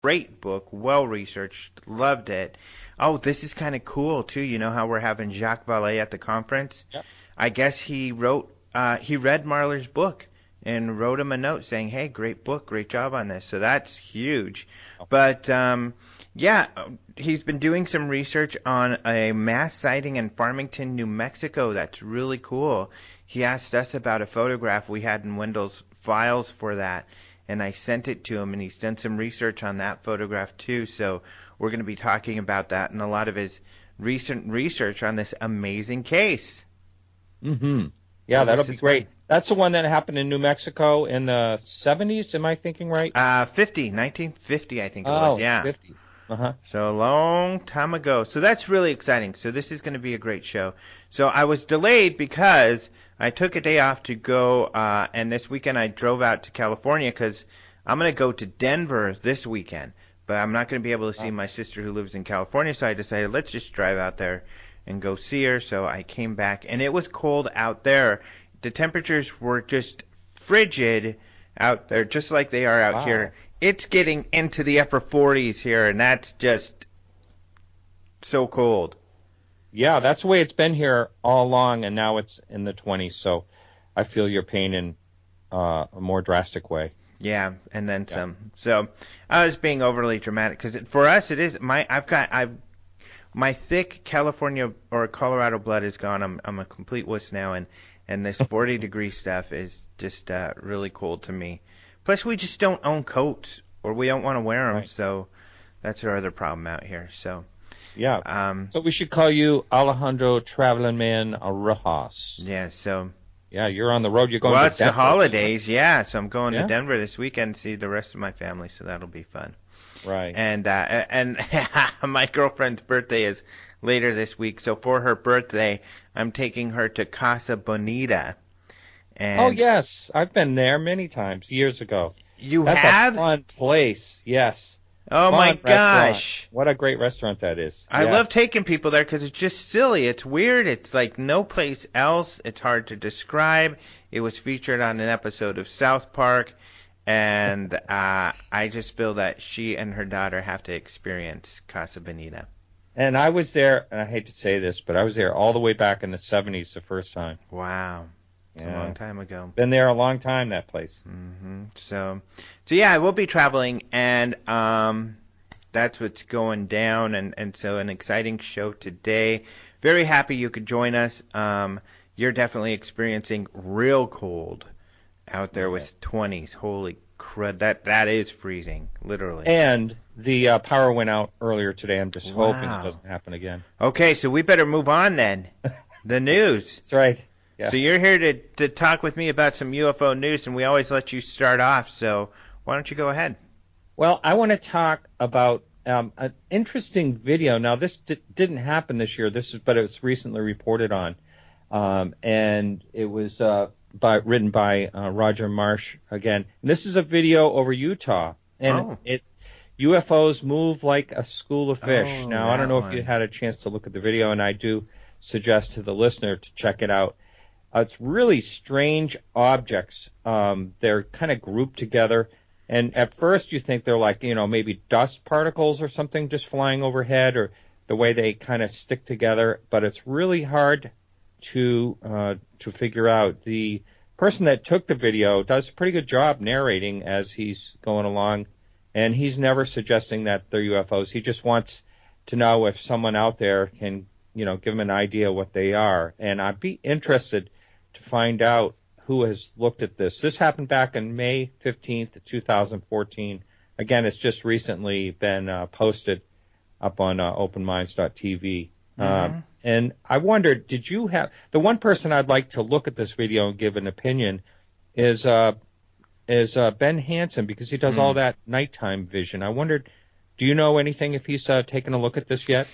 Great book, well researched, loved it. Oh, this is kind of cool too. You know how we're having Jacques Vallée at the conference? Yep. I guess he read Marler's book and wrote him a note saying, "Hey, great book, great job on this." So that's huge. But yeah, he's been doing some research on a mass sighting in Farmington, New Mexico. That's really cool. He asked us about a photograph we had in Wendell's files for that, and I sent it to him, and he's done some research on that photograph too. So we're going to be talking about that and a lot of his recent research on this amazing case. Mm-hmm. Yeah, So that'll this be is great. That's the one that happened in New Mexico in the 70s, am I thinking right? 1950, I think it was. Yeah. 50s. Uh-huh. So a long time ago. So that's really exciting. So this is going to be a great show. So I was delayed because I took a day off to go, and this weekend I drove out to California because I'm going to go to Denver this weekend. But I'm not going to be able to see my sister who lives in California, so I decided let's just drive out there and go see her. So I came back, and it was cold out there. The temperatures were just frigid out there, just like they are out here. It's getting into the upper 40s here, and that's just so cold. Yeah, that's the way it's been here all along, and now it's in the 20s. So I feel your pain in a more drastic way. Yeah, and then some. So I was being overly dramatic because for us it is my thick California or Colorado blood is gone. I'm a complete wuss now, and this 40-degree stuff is just really cold to me. Plus, we just don't own coats, or we don't want to wear them, Right. so that's our other problem out here. So Yeah. So we should call you Alejandro Traveling Man Rojas. yeah, so Yeah, you're on the road. You're going well, to it's the Denver. holidays, yeah. So I'm going Yeah. to Denver this weekend to see the rest of my family, so that'll be fun. Right. And my girlfriend's birthday is later this week, so for her birthday, I'm taking her to Casa Bonita. And Oh, yes. I've been there many times, years ago. you That's have? a fun place. Yes. Oh my Fun restaurant. gosh. What a great restaurant that is. I Yes. love taking people there because it's just silly. It's weird. It's like no place else. It's hard to describe. It was featured on an episode of South Park, and I just feel that she and her daughter have to experience Casa Bonita. And I was there, and I hate to say this, but I was there all the way back in the 70s the first time. Wow. It's a Yeah. long time ago. Been there a long time, that place. So yeah, I will be traveling, and that's what's going down, and so an exciting show today. Very happy you could join us. You're definitely experiencing real cold out there with 20s. Holy crud, that is freezing, literally. And the power went out earlier today. I'm just hoping Wow. it doesn't happen again. Okay, so we better move on then. The news. That's right. Yeah. So you're here to talk with me about some UFO news, and we always let you start off, so why don't you go ahead? Well, I want to talk about an interesting video. Now, this didn't happen this year, but it was recently reported on, and it was written by Roger Marsh again. And this is a video over Utah, and UFOs move like a school of fish. Oh, now, I don't know if that you one. had a chance to look at the video, and I do suggest to the listener to check it out. It's really strange objects. They're kind of grouped together. And at first you think they're like, maybe dust particles or something just flying overhead, or the way they kind of stick together. But it's really hard to figure out. The person that took the video does a pretty good job narrating as he's going along. And he's never suggesting that they're UFOs. He just wants to know if someone out there can, give him an idea what they are. And I'd be interested to find out who has looked at this. This happened back on May 15th, 2014. Again, it's just recently been posted up on openminds.tv. And I wondered, did you have... The one person I'd like to look at this video and give an opinion is Ben Hansen, because he does all that nighttime vision. I wondered, do you know anything if he's taken a look at this yet?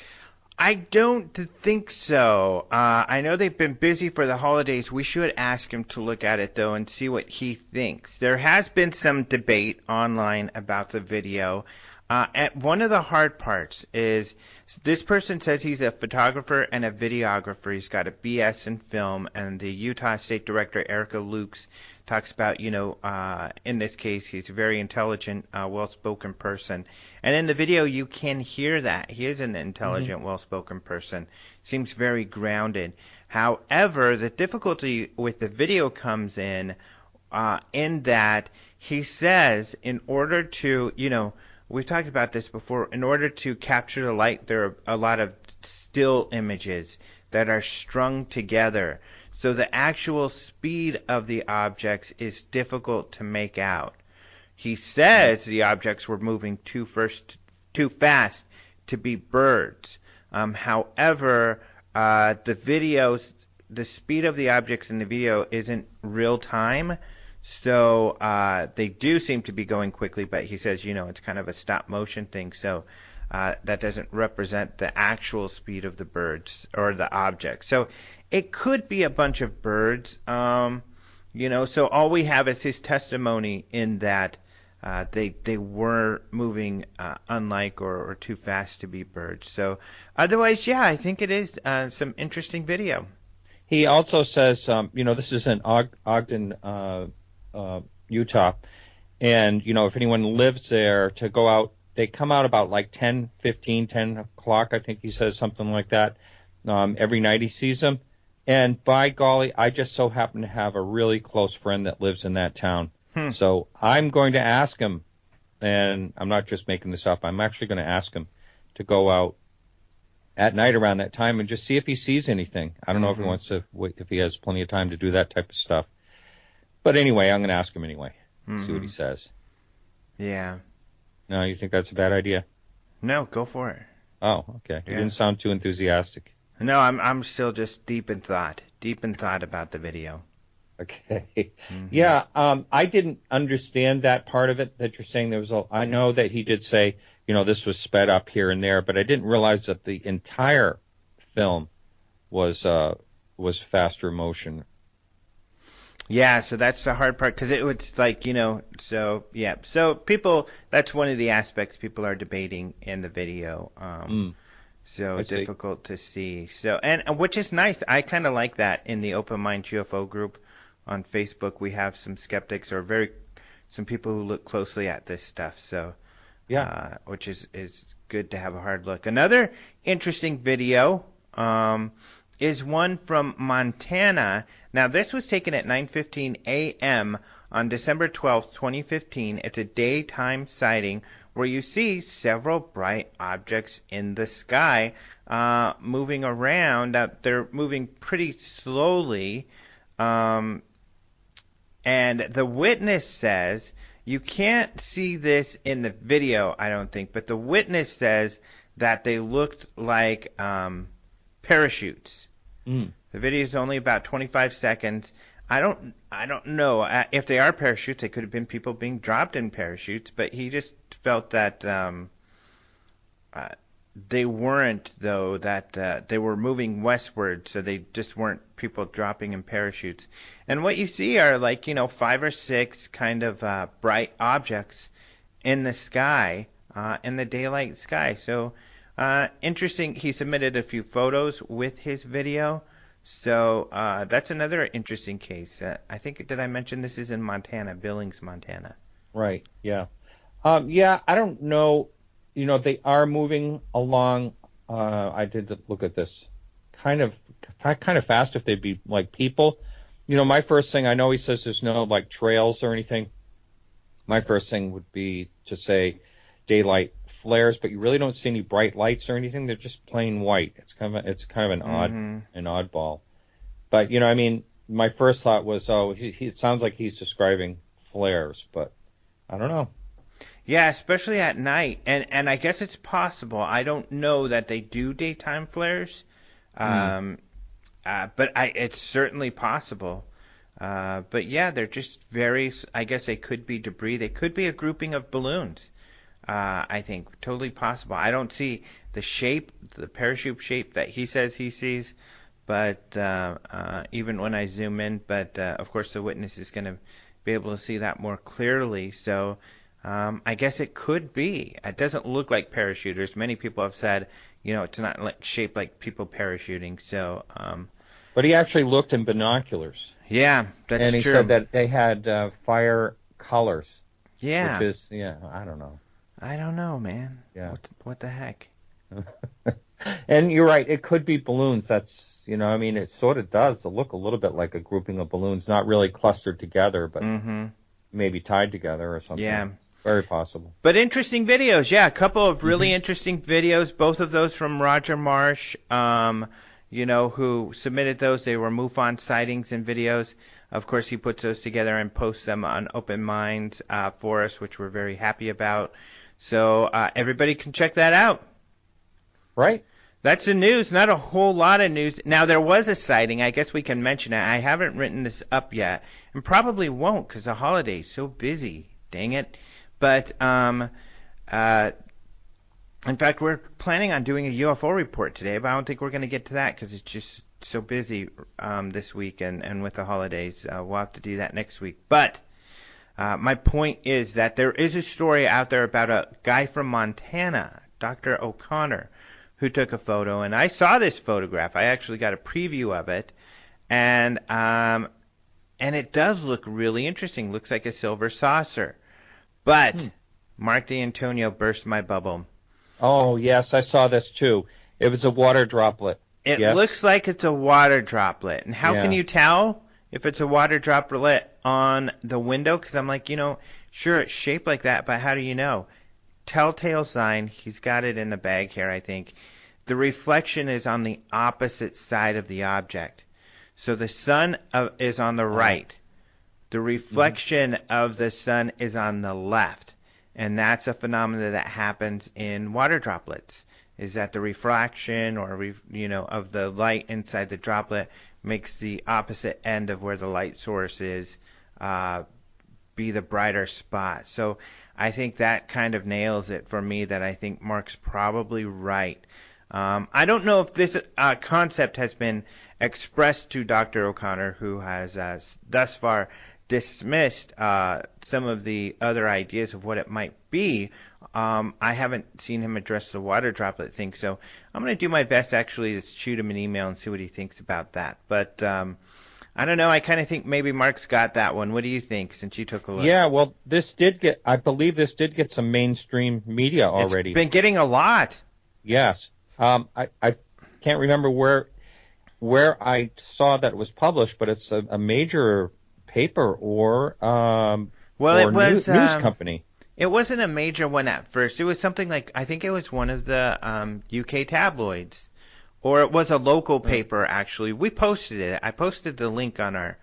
I don't think so. I know they've been busy for the holidays. We should ask him to look at it, though, and see what he thinks. There has been some debate online about the video. And one of the hard parts is this person says he's a photographer and a videographer. He's got a BS in film, and the Utah State Director Erica Lukes talks about, in this case, he's a very intelligent, well-spoken person. And in the video, you can hear that. He is an intelligent, well-spoken person. Seems very grounded. However, the difficulty with the video comes in that he says in order to, we've talked about this before. In order to capture the light, there are a lot of still images that are strung together. So the actual speed of the objects is difficult to make out. He says the objects were moving too fast to be birds. However, the speed of the objects in the video isn't real time. So they do seem to be going quickly, but he says, it's kind of a stop motion thing. So that doesn't represent the actual speed of the birds or the objects. So it could be a bunch of birds, so all we have is his testimony in that they were moving unlike or too fast to be birds. So otherwise, yeah, I think it is some interesting video. He also says, this is in Ogden, Utah, and if anyone lives there, to go out, they come out about like 10 o'clock, I think he says, something like that. Every night he sees them, and by golly, I just so happen to have a really close friend that lives in that town. So I'm going to ask him, and I'm not just making this up, I'm actually going to ask him to go out at night around that time and just see if he sees anything. I don't know if he wants to, if he has plenty of time to do that type of stuff. But anyway, I'm going to ask him anyway, see what he says. Yeah. No, you think that's a bad idea? No, go for it. Oh, okay. You didn't sound too enthusiastic. No, I'm still just deep in thought about the video. Okay. Yeah, I didn't understand that part of it that you're saying. I know that he did say, this was sped up here and there, but I didn't realize that the entire film was faster motion. Yeah, so that's the hard part, because it was like, so, yeah. So people, that's one of the aspects people are debating in the video. So difficult to see. So, and which is nice. I kind of like that in the Open Mind UFO group on Facebook. We have some skeptics or some people who look closely at this stuff. So, yeah, which is good to have a hard look. Another interesting video, is one from Montana. Now, this was taken at 9:15 a.m. on December 12th, 2015. It's a daytime sighting where you see several bright objects in the sky moving around. They're moving pretty slowly. And the witness says, you can't see this in the video, I don't think, but the witness says that they looked like parachutes. The video is only about 25 seconds. I don't know if they are parachutes. They could have been people being dropped in parachutes, but he just felt that they weren't, though, that they were moving westward, so they just weren't people dropping in parachutes. And what you see are 5 or 6 kind of bright objects in the sky, in the daylight sky. So interesting. He submitted a few photos with his video. So that's another interesting case. I think, did I mention this is in Montana, Billings, Montana? Right, yeah. I don't know. They are moving along. I did look at this kind of fast if they'd be like people. My first thing, I know he says there's no trails or anything. My first thing would be to say daylight flares, but you really don't see any bright lights or anything. They're just plain white. It's kind of an oddball. But my first thought was, it sounds like he's describing flares, but I don't know. Yeah, especially at night, and I guess it's possible. I don't know that they do daytime flares, but it's certainly possible. But yeah, they're just I guess they could be debris. They could be a grouping of balloons. I think totally possible. I don't see the parachute shape that he says he sees, but even when I zoom in, but of course the witness is going to be able to see that more clearly. So I guess it could be. It doesn't look like parachuters. Many people have said, it's not like shaped like people parachuting. So, But he actually looked in binoculars. yeah, that's true. And he said that they had fire colors. Yeah. Which is, I don't know. I don't know, man. Yeah. What the heck? And you're right. It could be balloons. That's, it sort of does look a little bit like a grouping of balloons, not really clustered together, but maybe tied together or something. Yeah. Very possible. But interesting videos. Yeah, a couple of really interesting videos, both of those from Roger Marsh, who submitted those. They were MUFON sightings and videos. Of course, he puts those together and posts them on Open Minds for us, which we're very happy about. So everybody can check that out. Right. That's the news. Not a whole lot of news. Now, there was a sighting. I guess we can mention it. I haven't written this up yet, and probably won't because the holiday's so busy. Dang it. But, in fact, we're planning on doing a UFO report today, but I don't think we're going to get to that because it's just so busy this week and with the holidays. We'll have to do that next week. But my point is that there is a story out there about a guy from Montana, Dr. O'Connor, who took a photo. And I saw this photograph. I actually got a preview of it. And it does look really interesting. Looks like a silver saucer. But Mark D'Antonio burst my bubble. Oh, yes, I saw this too. It was a water droplet. It looks like it's a water droplet. And how can you tell if it's a water droplet on the window? Because I'm like, sure, it's shaped like that, but how do you know? Telltale sign. He's got it in the bag here, I think. The reflection is on the opposite side of the object. So the sun is on the right. The reflection of the sun is on the left, and that's a phenomenon that happens in water droplets. Is that the refraction of the light inside the droplet makes the opposite end of where the light source is be the brighter spot. So I think that kind of nails it for me. That I think Mark's probably right. I don't know if this concept has been expressed to Dr. O'Connor, who has thus far dismissed some of the other ideas of what it might be. I haven't seen him address the water droplet thing, so I'm going to do my best actually to shoot him an email and see what he thinks about that. But I don't know. I kind of think maybe Mark's got that one. What do you think, since you took a look? Yeah, well, I believe this did get some mainstream media already. It's been getting a lot. Yes. I can't remember where I saw that it was published, but it's a major paper or it was news company. It wasn't a major one at first. It was something like, I think it was one of the UK tabloids, or it was a local paper. Actually, we posted it. I posted the link on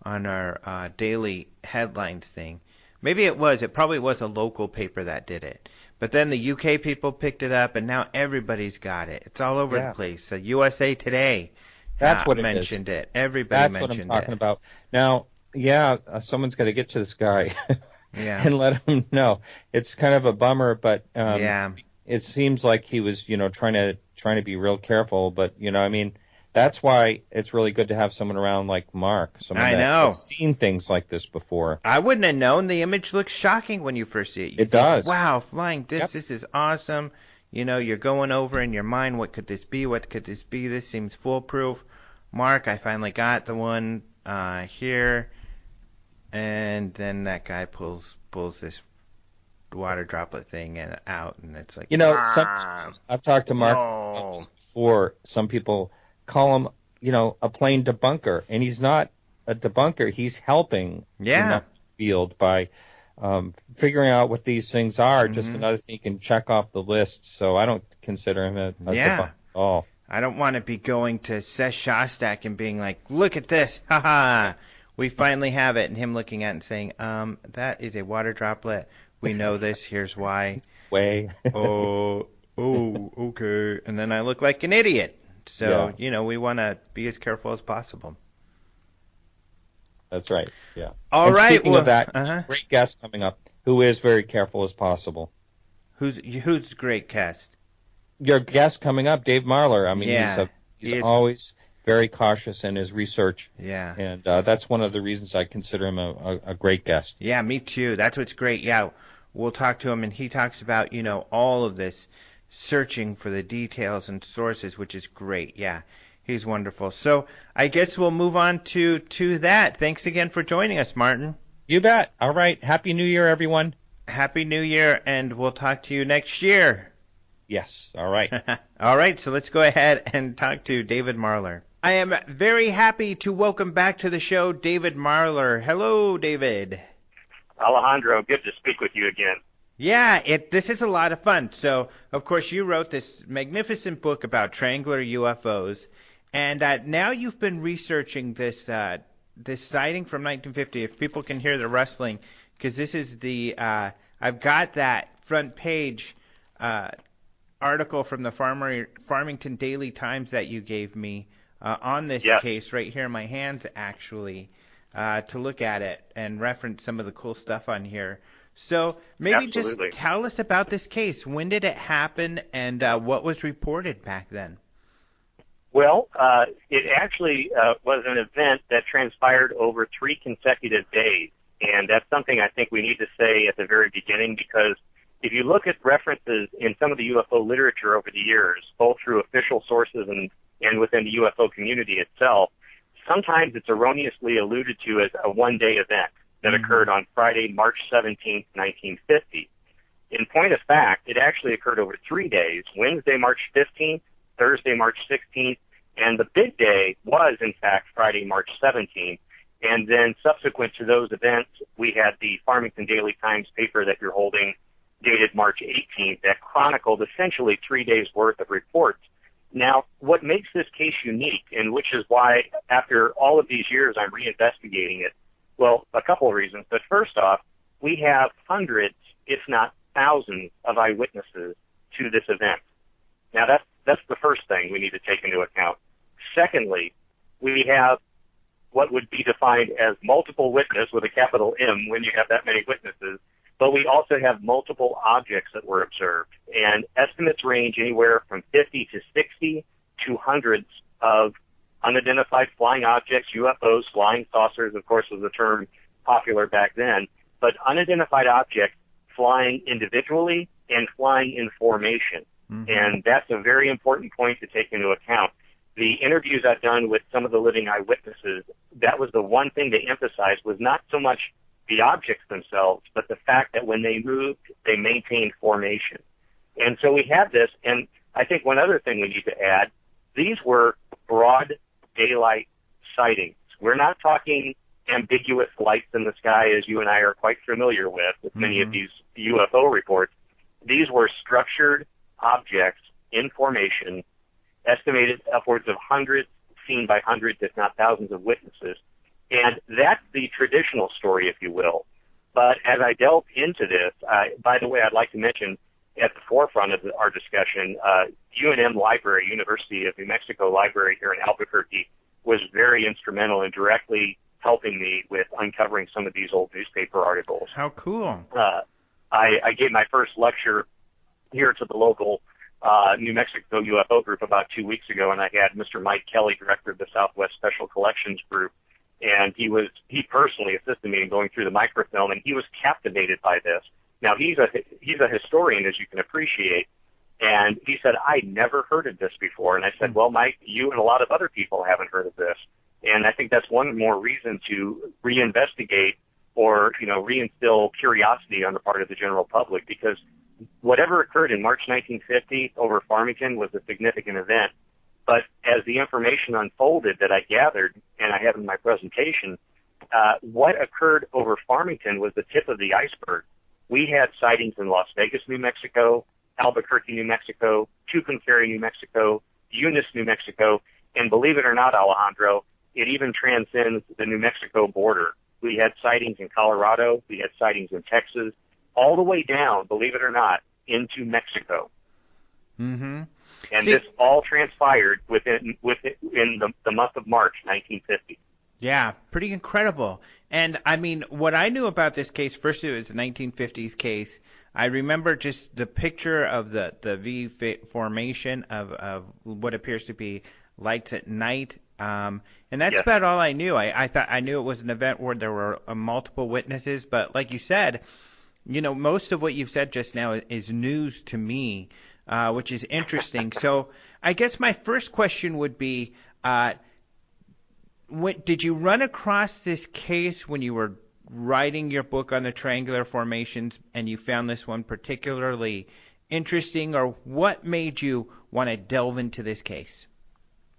our daily headlines thing. Maybe it was. It probably was a local paper that did it. But then the UK people picked it up, and now everybody's got it. It's all over the place. So USA Today mentioned it. Everybody mentioned it. That's what I'm talking about. Now, someone's got to get to this guy and let him know. It's kind of a bummer, but it seems like he was, trying to be real careful. But that's why it's really good to have someone around like Mark, someone that has seen things like this before. I wouldn't have known. The image looks shocking when you first see it. It does. Wow, flying disc, this is awesome. You're going over in your mind, what could this be? What could this be? This seems foolproof. Mark, I finally got the one here. And then that guy pulls this water droplet thing out, and it's like, I've talked to Mark before. Some people call him, a plain debunker, and he's not a debunker. He's helping in that field by figuring out what these things are. Just another thing you can check off the list. So I don't consider him a debunker at all. I don't want to be going to Seth Shostak and being like, look at this, haha, we finally have it, and him looking at it and saying, that is a water droplet. We know this. Here's why. Oh, okay. And then I look like an idiot. So, we want to be as careful as possible. That's right, yeah. All right. Speaking of that, great guest coming up who is very careful as possible. Who's great guest? Your guest coming up, Dave Marler. I mean, he's always very cautious in his research. Yeah. And that's one of the reasons I consider him a great guest. Yeah, me too. That's what's great. Yeah. we'll talk to him, and he talks about, all of this searching for the details and sources, which is great. Yeah, he's wonderful. So I guess we'll move on to that. Thanks again for joining us, Martin. You bet. All right. Happy New Year, everyone. Happy New Year, and we'll talk to you next year. Yes. All right. All right, so let's go ahead and talk to David Marler. I am very happy to welcome back to the show David Marler. Hello, David. Alejandro, good to speak with you again. Yeah, this is a lot of fun. So, of course, you wrote this magnificent book about triangular UFOs, and now you've been researching this sighting from 1950. If people can hear the rustling, because this is I've got that front page article from the Farmington Daily Times that you gave me on this case right here in my hands, actually, to look at it and reference some of the cool stuff on here. So maybe just tell us about this case. When did it happen, and what was reported back then? Well, it actually was an event that transpired over 3 consecutive days, and that's something I think we need to say at the very beginning, because if you look at references in some of the UFO literature over the years, both through official sources and within the UFO community itself, sometimes it's erroneously alluded to as a one-day event that occurred on Friday, March 17th, 1950. In point of fact, it actually occurred over 3 days, Wednesday, March 15th, Thursday, March 16th, and the big day was, in fact, Friday, March 17th. And then subsequent to those events, we had the Farmington Daily Times paper that you're holding, dated March 18th, that chronicled essentially 3 days' worth of reports. Now, what makes this case unique, and which is why after all of these years I'm reinvestigating it, well, a couple of reasons. But first off, we have hundreds, if not thousands, of eyewitnesses to this event. Now, that's the first thing we need to take into account. Secondly, we have what would be defined as multiple witness with a capital M when you have that many witnesses, but we also have multiple objects that were observed. And estimates range anywhere from 50 to 60 to hundreds of unidentified flying objects, UFOs, flying saucers, of course, was a term popular back then, but unidentified objects flying individually and flying in formation. Mm-hmm. And that's a very important point to take into account. The interviews I've done with some of the living eyewitnesses, that was the one thing they emphasized, was not so much the objects themselves, but the fact that when they moved, they maintained formation. And so we have this, and I think one other thing we need to add, these were broad daylight sightings. We're not talking ambiguous lights in the sky, as you and I are quite familiar with many of these UFO reports. These were structured objects in formation, estimated upwards of hundreds, seen by hundreds, if not thousands of witnesses. And that's the traditional story, if you will. But as I delve into this, by the way, I'd like to mention at the forefront of our discussion, UNM Library, University of New Mexico Library here in Albuquerque, was very instrumental in directly helping me with uncovering some of these old newspaper articles. How cool. I gave my first lecture here to the local New Mexico UFO group about 2 weeks ago, and I had Mr. Mike Kelly, director of the Southwest Special Collections Group, and he personally assisted me in going through the microfilm, and he was captivated by this. Now, he's a historian, as you can appreciate, and he said, I'd never heard of this before. And I said, well, Mike, you and a lot of other people haven't heard of this. And I think that's one more reason to reinvestigate or, reinstill curiosity on the part of the general public, because whatever occurred in March 1950 over Farmington was a significant event. But as the information unfolded that I gathered, and I have in my presentation, what occurred over Farmington was the tip of the iceberg. We had sightings in Las Vegas, New Mexico, Albuquerque, New Mexico, Tucumcari, New Mexico, Eunice, New Mexico, and believe it or not, Alejandro, it even transcends the New Mexico border. We had sightings in Colorado, we had sightings in Texas, all the way down, believe it or not, into Mexico. Mm-hmm. And this all transpired in the month of March 1950. Yeah, pretty incredible. And, I mean, what I knew about this case, first it was a 1950s case. I remember just the picture of the V formation of what appears to be lights at night. And that's about all I knew. I thought I knew it was an event where there were multiple witnesses. But like you said, most of what you've said just now is news to me, which is interesting. So I guess my first question would be, did you run across this case when you were writing your book on the triangular formations and you found this one particularly interesting, or what made you want to delve into this case?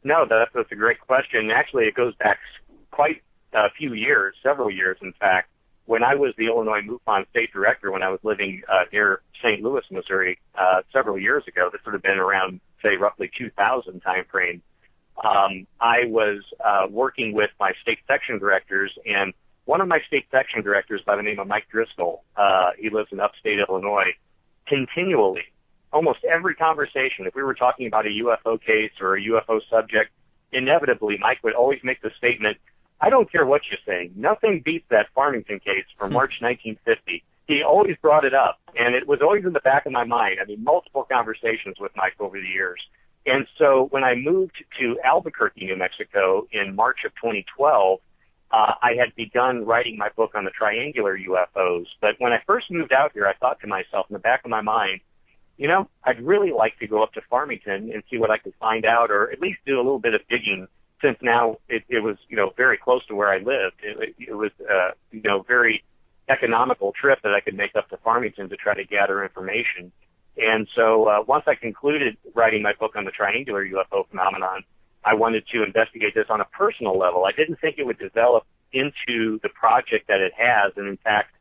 No, that's a great question. Actually, it goes back quite a few years, several years, in fact. When I was the Illinois MUFON state director, when I was living near St. Louis, Missouri, several years ago, this would have been around, say, roughly 2000 time frame, I was working with my state section directors, and one of my state section directors by the name of Mike Driscoll, he lives in upstate Illinois, continually, almost every conversation, if we were talking about a UFO case or a UFO subject, inevitably Mike would always make the statement, I don't care what you're saying, nothing beats that Farmington case from March 1950. He always brought it up, and it was always in the back of my mind. I mean, multiple conversations with Mike over the years. And so when I moved to Albuquerque, New Mexico in March of 2012, I had begun writing my book on the Triangular UFOs. But when I first moved out here, I thought to myself in the back of my mind, I'd really like to go up to Farmington and see what I could find out, or at least do a little bit of digging, since now it was, very close to where I lived. It was, very economical trip that I could make up to Farmington to try to gather information. And so once I concluded writing my book on the triangular UFO phenomenon, I wanted to investigate this on a personal level. I didn't think it would develop into the project that it has. And in fact,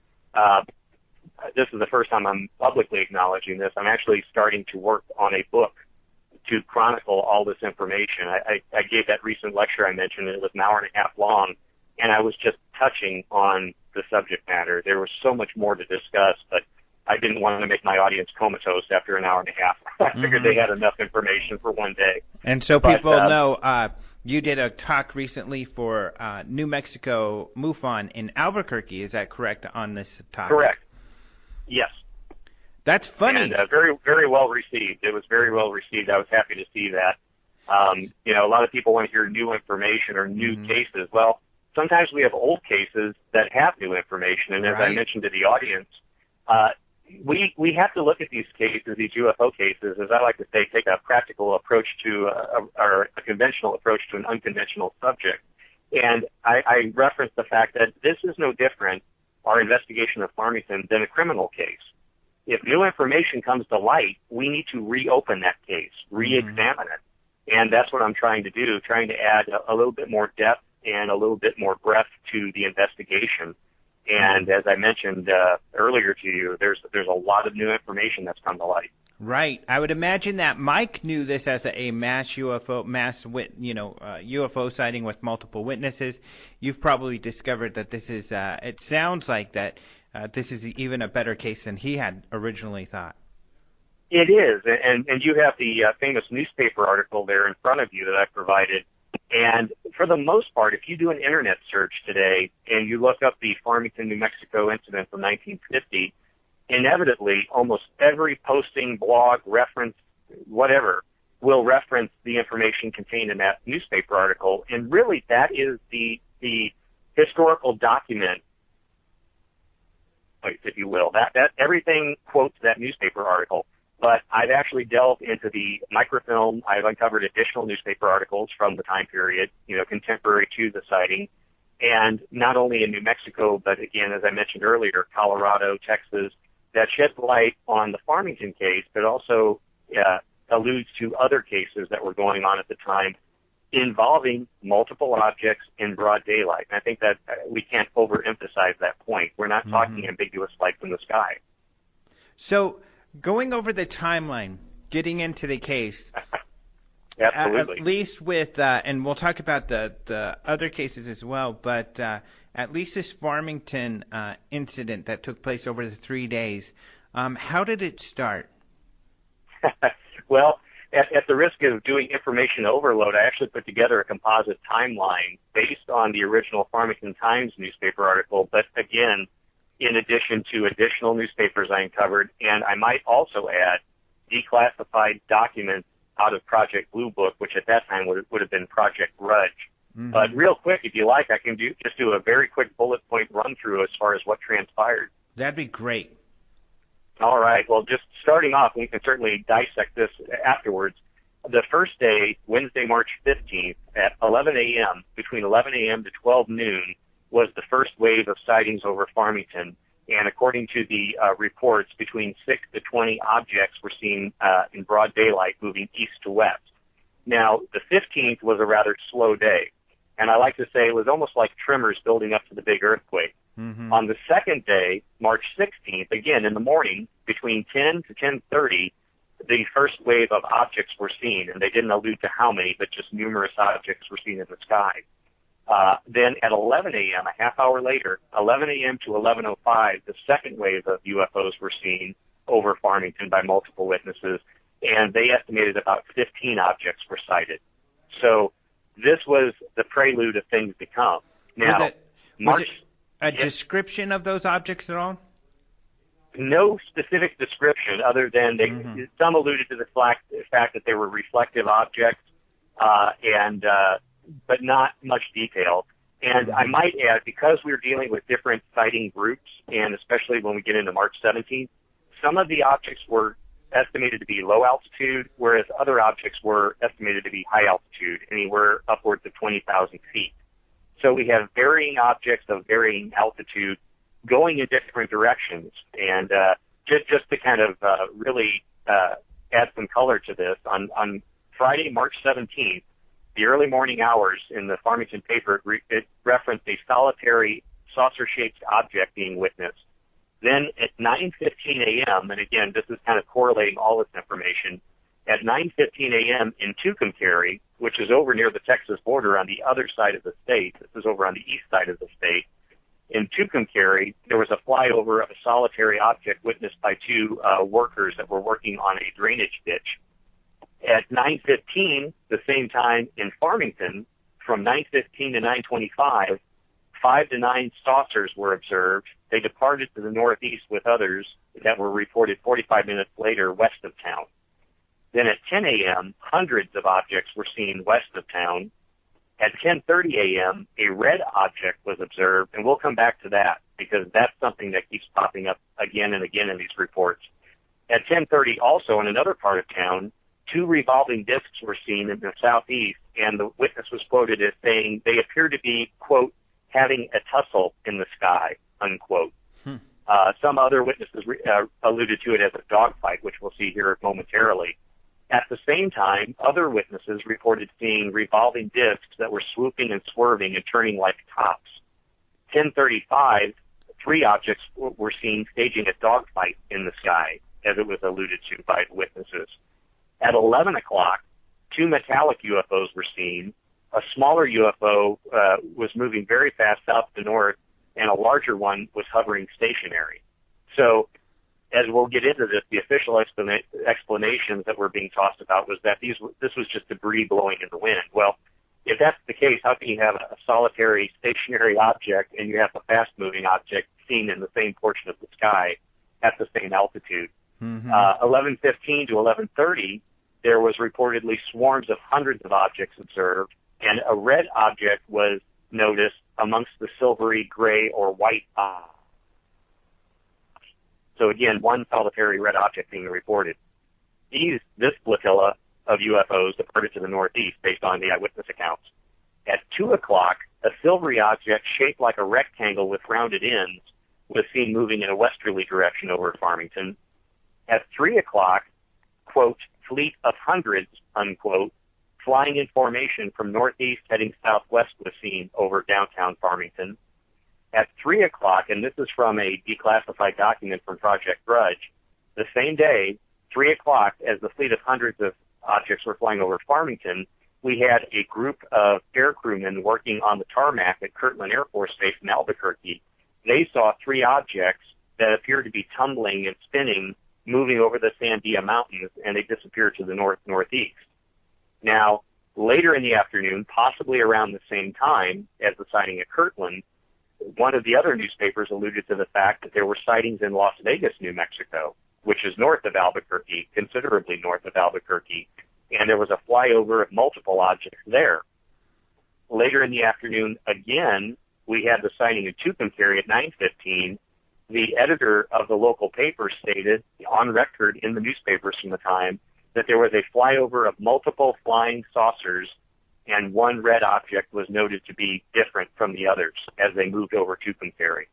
this is the first time I'm publicly acknowledging this. I'm actually starting to work on a book to chronicle all this information. I gave that recent lecture I mentioned, and it was an hour and a half long, and I was just touching on the subject matter. There was so much more to discuss, but I didn't want to make my audience comatose after an hour and a half. I figured they had enough information for one day. And so people know you did a talk recently for New Mexico MUFON in Albuquerque. Is that correct on this topic? Correct. Yes. That's funny. And very, very well received. It was very well received. I was happy to see that. A lot of people want to hear new information or new cases. Well, sometimes we have old cases that have new information. And as I mentioned to the audience, we have to look at these cases, these UFO cases, as I like to say, take a practical approach to, or a conventional approach to an unconventional subject. And I referenced the fact that this is no different, our investigation of Farmington, than a criminal case. If new information comes to light, we need to reopen that case, re-examine it. And that's what I'm trying to do, trying to add a little bit more depth and a little bit more breadth to the investigation. And as I mentioned earlier to you, there's a lot of new information that's come to light. Right. I would imagine that Mike knew this as a UFO sighting with multiple witnesses. You've probably discovered that this is. It sounds like that this is even a better case than he had originally thought. It is, and you have the famous newspaper article there in front of you that I provided. And for the most part, if you do an internet search today and you look up the Farmington, New Mexico incident from 1950, inevitably almost every posting, blog, reference, whatever, will reference the information contained in that newspaper article. And really, that is the historical document, if you will. That everything quotes that newspaper article. But I've actually delved into the microfilm. I've uncovered additional newspaper articles from the time period, contemporary to the sighting. And not only in New Mexico, but again, as I mentioned earlier, Colorado, Texas, that sheds light on the Farmington case, but also alludes to other cases that were going on at the time involving multiple objects in broad daylight. And I think that we can't overemphasize that point. We're not talking ambiguous light from the sky. So, going over the timeline, getting into the case, absolutely. At least with, and we'll talk about the other cases as well, but at least this Farmington incident that took place over the 3 days, how did it start? Well, at the risk of doing information overload, I actually put together a composite timeline based on the original Farmington Times newspaper article, but again, in addition to additional newspapers I uncovered, and I might also add declassified documents out of Project Blue Book, which at that time would have been Project Grudge. But real quick, if you like, I can just do a very quick bullet point run through as far as what transpired. That'd be great. All right. Well, just starting off, we can certainly dissect this afterwards. The first day, Wednesday, March 15th, at 11 a.m., between 11 a.m. to 12 noon, was the first wave of sightings over Farmington. And according to the reports, between 6 to 20 objects were seen in broad daylight moving east to west. Now, the 15th was a rather slow day. And I like to say it was almost like tremors building up to the big earthquake. Mm-hmm. On the second day, March 16th, again in the morning, between 10 to 10:30, the first wave of objects were seen, and they didn't allude to how many, but just numerous objects were seen in the sky. Then at 11 a.m., a half hour later, 11 a.m. to 11:05, the second wave of UFOs were seen over Farmington by multiple witnesses, and they estimated about 15 objects were sighted. So this was the prelude of things to come. Now, was it a description of those objects at all? No specific description, other than some alluded to the fact that they were reflective objects, but not much detail. And I might add, because we're dealing with different sighting groups, and especially when we get into March 17th, some of the objects were estimated to be low altitude, whereas other objects were estimated to be high altitude, anywhere upwards of 20,000 feet. So we have varying objects of varying altitude going in different directions. And just to kind of really add some color to this, on Friday, March 17th, the early morning hours in the Farmington paper, it referenced a solitary saucer-shaped object being witnessed. Then at 9:15 a.m., and again, this is kind of correlating all this information, at 9:15 a.m. in Tucumcari, which is over near the Texas border on the other side of the state, this is over on the east side of the state, in Tucumcari, there was a flyover of a solitary object witnessed by two workers that were working on a drainage ditch. At 9:15, the same time in Farmington, from 9:15 to 9:25, 5 to 9 saucers were observed. They departed to the northeast with others that were reported 45 minutes later west of town. Then at 10 a.m., hundreds of objects were seen west of town. At 10:30 a.m., a red object was observed, and we'll come back to that because that's something that keeps popping up again and again in these reports. At 10:30 also in another part of town, 2 revolving discs were seen in the southeast, and the witness was quoted as saying they appear to be, quote, having a tussle in the sky, unquote. Some other witnesses alluded to it as a dogfight, which we'll see here momentarily. At the same time, other witnesses reported seeing revolving discs that were swooping and swerving and turning like tops. 10:35, 3 objects were seen staging a dogfight in the sky, as it was alluded to by witnesses. At 11 o'clock, 2 metallic UFOs were seen. A smaller UFO was moving very fast south to north, and a larger one was hovering stationary. So, as we'll get into this, the official explanations that were being tossed about was that this was just debris blowing in the wind. Well, if that's the case, how can you have a solitary stationary object and you have a fast-moving object seen in the same portion of the sky at the same altitude? 11:15 to 11:30, there was reportedly swarms of hundreds of objects observed, and a red object was noticed amongst the silvery gray or white objects. So again, one solitary red object being reported. This flotilla of UFOs departed to the northeast based on the eyewitness accounts. At 2 o'clock, a silvery object shaped like a rectangle with rounded ends was seen moving in a westerly direction over Farmington. At 3 o'clock, quote, fleet of hundreds, unquote, flying in formation from northeast heading southwest was seen over downtown Farmington. At 3 o'clock, and this is from a declassified document from Project Grudge, the same day, 3 o'clock, as the fleet of hundreds of objects were flying over Farmington, we had a group of air crewmen working on the tarmac at Kirtland Air Force Base in Albuquerque. They saw 3 objects that appeared to be tumbling and spinning, moving over the Sandia Mountains, and they disappeared to the northeast. Now, later in the afternoon, possibly around the same time as the sighting at Kirtland, one of the other newspapers alluded to the fact that there were sightings in Las Vegas, New Mexico, which is north of Albuquerque, considerably north of Albuquerque, and there was a flyover of multiple objects there. Later in the afternoon, again, we had the sighting in Tucumcari at 9:15. the editor of the local paper stated on record in the newspapers from the time that there was a flyover of multiple flying saucers, and one red object was noted to be different from the others as they moved over Tucumcari.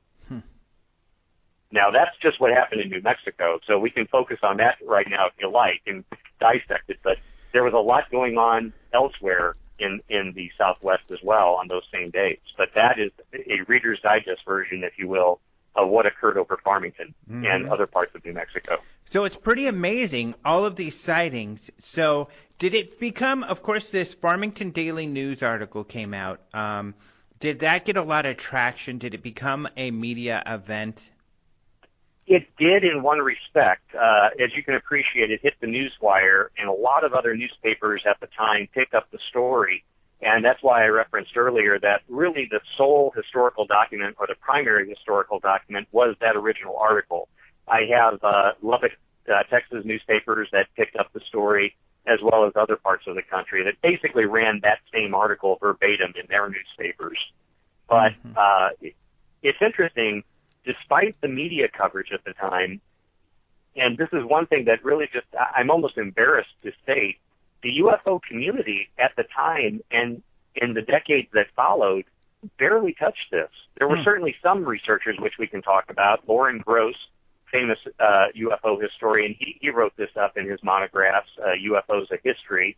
Now, that's just what happened in New Mexico, so we can focus on that right now if you like and dissect it, but there was a lot going on elsewhere in the Southwest as well on those same dates. But that is a Reader's Digest version, if you will, of what occurred over Farmington and other parts of New Mexico. So it's pretty amazing, all of these sightings. So did it become, of course, this Farmington Daily News article came out. Did that get a lot of traction? Did it become a media event? It did in one respect. As you can appreciate, it hit the newswire, and a lot of other newspapers at the time picked up the story. And that's why I referenced earlier that really the sole historical document or the primary historical document was that original article. I have Lubbock, Texas newspapers that picked up the story, as well as other parts of the country that basically ran that same article verbatim in their newspapers. But it's interesting, despite the media coverage at the time, and this is one thing that really just, I'm almost embarrassed to state, the UFO community at the time and in the decades that followed barely touched this. There were certainly some researchers which we can talk about. Loren Gross, famous UFO historian, he wrote this up in his monographs, UFOs: A History.